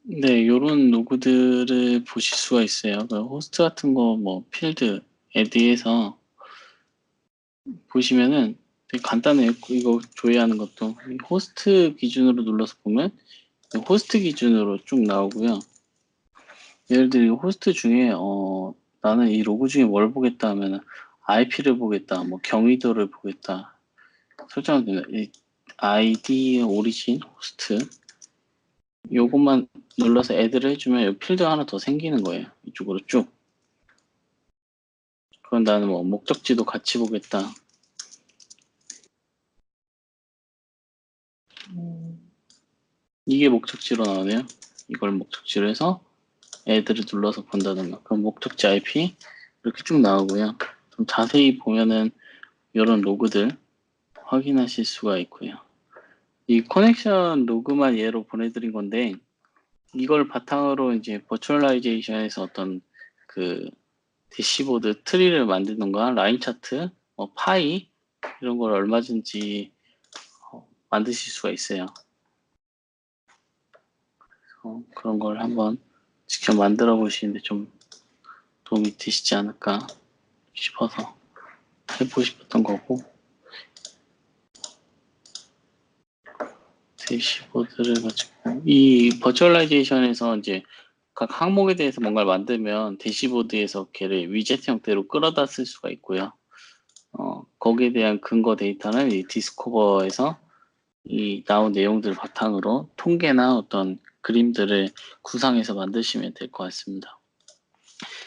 Speaker 1: 네, 요런 로그들을 보실 수가 있어요. 그 호스트 같은 거 뭐 필드 에드에서 보시면은 되게 간단해요. 이거 조회하는 것도 호스트 기준으로 눌러서 보면 호스트 기준으로 쭉 나오고요. 예를 들어 호스트 중에 나는 이 로그 중에 뭘 보겠다 하면은 IP를 보겠다, 뭐 경위도를 보겠다 설정하면 됩니다. 이 ID 오리진 호스트 요것만 눌러서 애드를 해주면 이 필드가 하나 더 생기는 거예요. 이쪽으로 쭉. 그건 나는 뭐 목적지도 같이 보겠다. 이게 목적지로 나오네요. 이걸 목적지로 해서 애들을 눌러서 본다든가. 그럼 목적지 IP 이렇게 쭉 나오고요. 좀 자세히 보면은 이런 로그들 확인하실 수가 있고요. 이 커넥션 로그만 예로 보내드린 건데 이걸 바탕으로 이제 버추얼라이제이션에서 어떤 그 대시보드 트리를 만드는가 라인 차트, 파이 이런 걸 얼마든지 만드실 수가 있어요. 그런 걸 한번 직접 만들어 보시는데 좀 도움이 되시지 않을까 싶어서 해보고 싶었던 거고, 대시보드를 가지고 이 버추얼라이제이션에서 이제 각 항목에 대해서 뭔가를 만들면 대시보드에서 걔를 위젯 형태로 끌어다 쓸 수가 있고요. 거기에 대한 근거 데이터는 이 디스코버에서 이 나온 내용들을 바탕으로 통계나 어떤 그림들을 구상해서 만드시면 될 것 같습니다.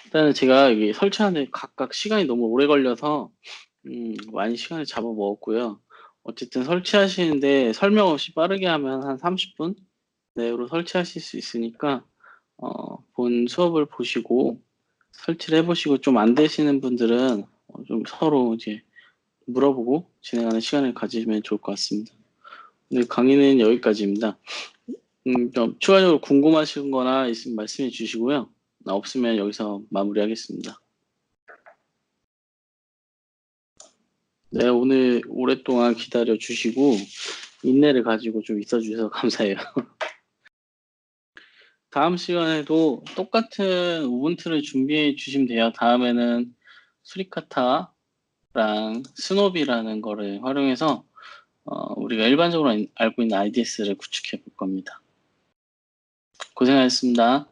Speaker 1: 일단은 제가 여기 설치하는데 각각 시간이 너무 오래 걸려서 많이 시간을 잡아먹었고요. 어쨌든 설치하시는데 설명 없이 빠르게 하면 한 30분 내로 설치하실 수 있으니까 본 수업을 보시고 설치를 해보시고 좀 안 되시는 분들은 좀 서로 이제 물어보고 진행하는 시간을 가지면 좋을 것 같습니다. 네, 강의는 여기까지입니다. 좀 추가적으로 궁금하신 거나 있으면 말씀해 주시고요. 없으면 여기서 마무리하겠습니다. 네, 오늘 오랫동안 기다려 주시고 인내를 가지고 좀 있어 주셔서 감사해요. 다음 시간에도 똑같은 우분투를 준비해 주시면 돼요. 다음에는 수리카타랑 스노비라는 거를 활용해서 우리가 일반적으로 알고 있는 IDS를 구축해 볼 겁니다. 고생하셨습니다.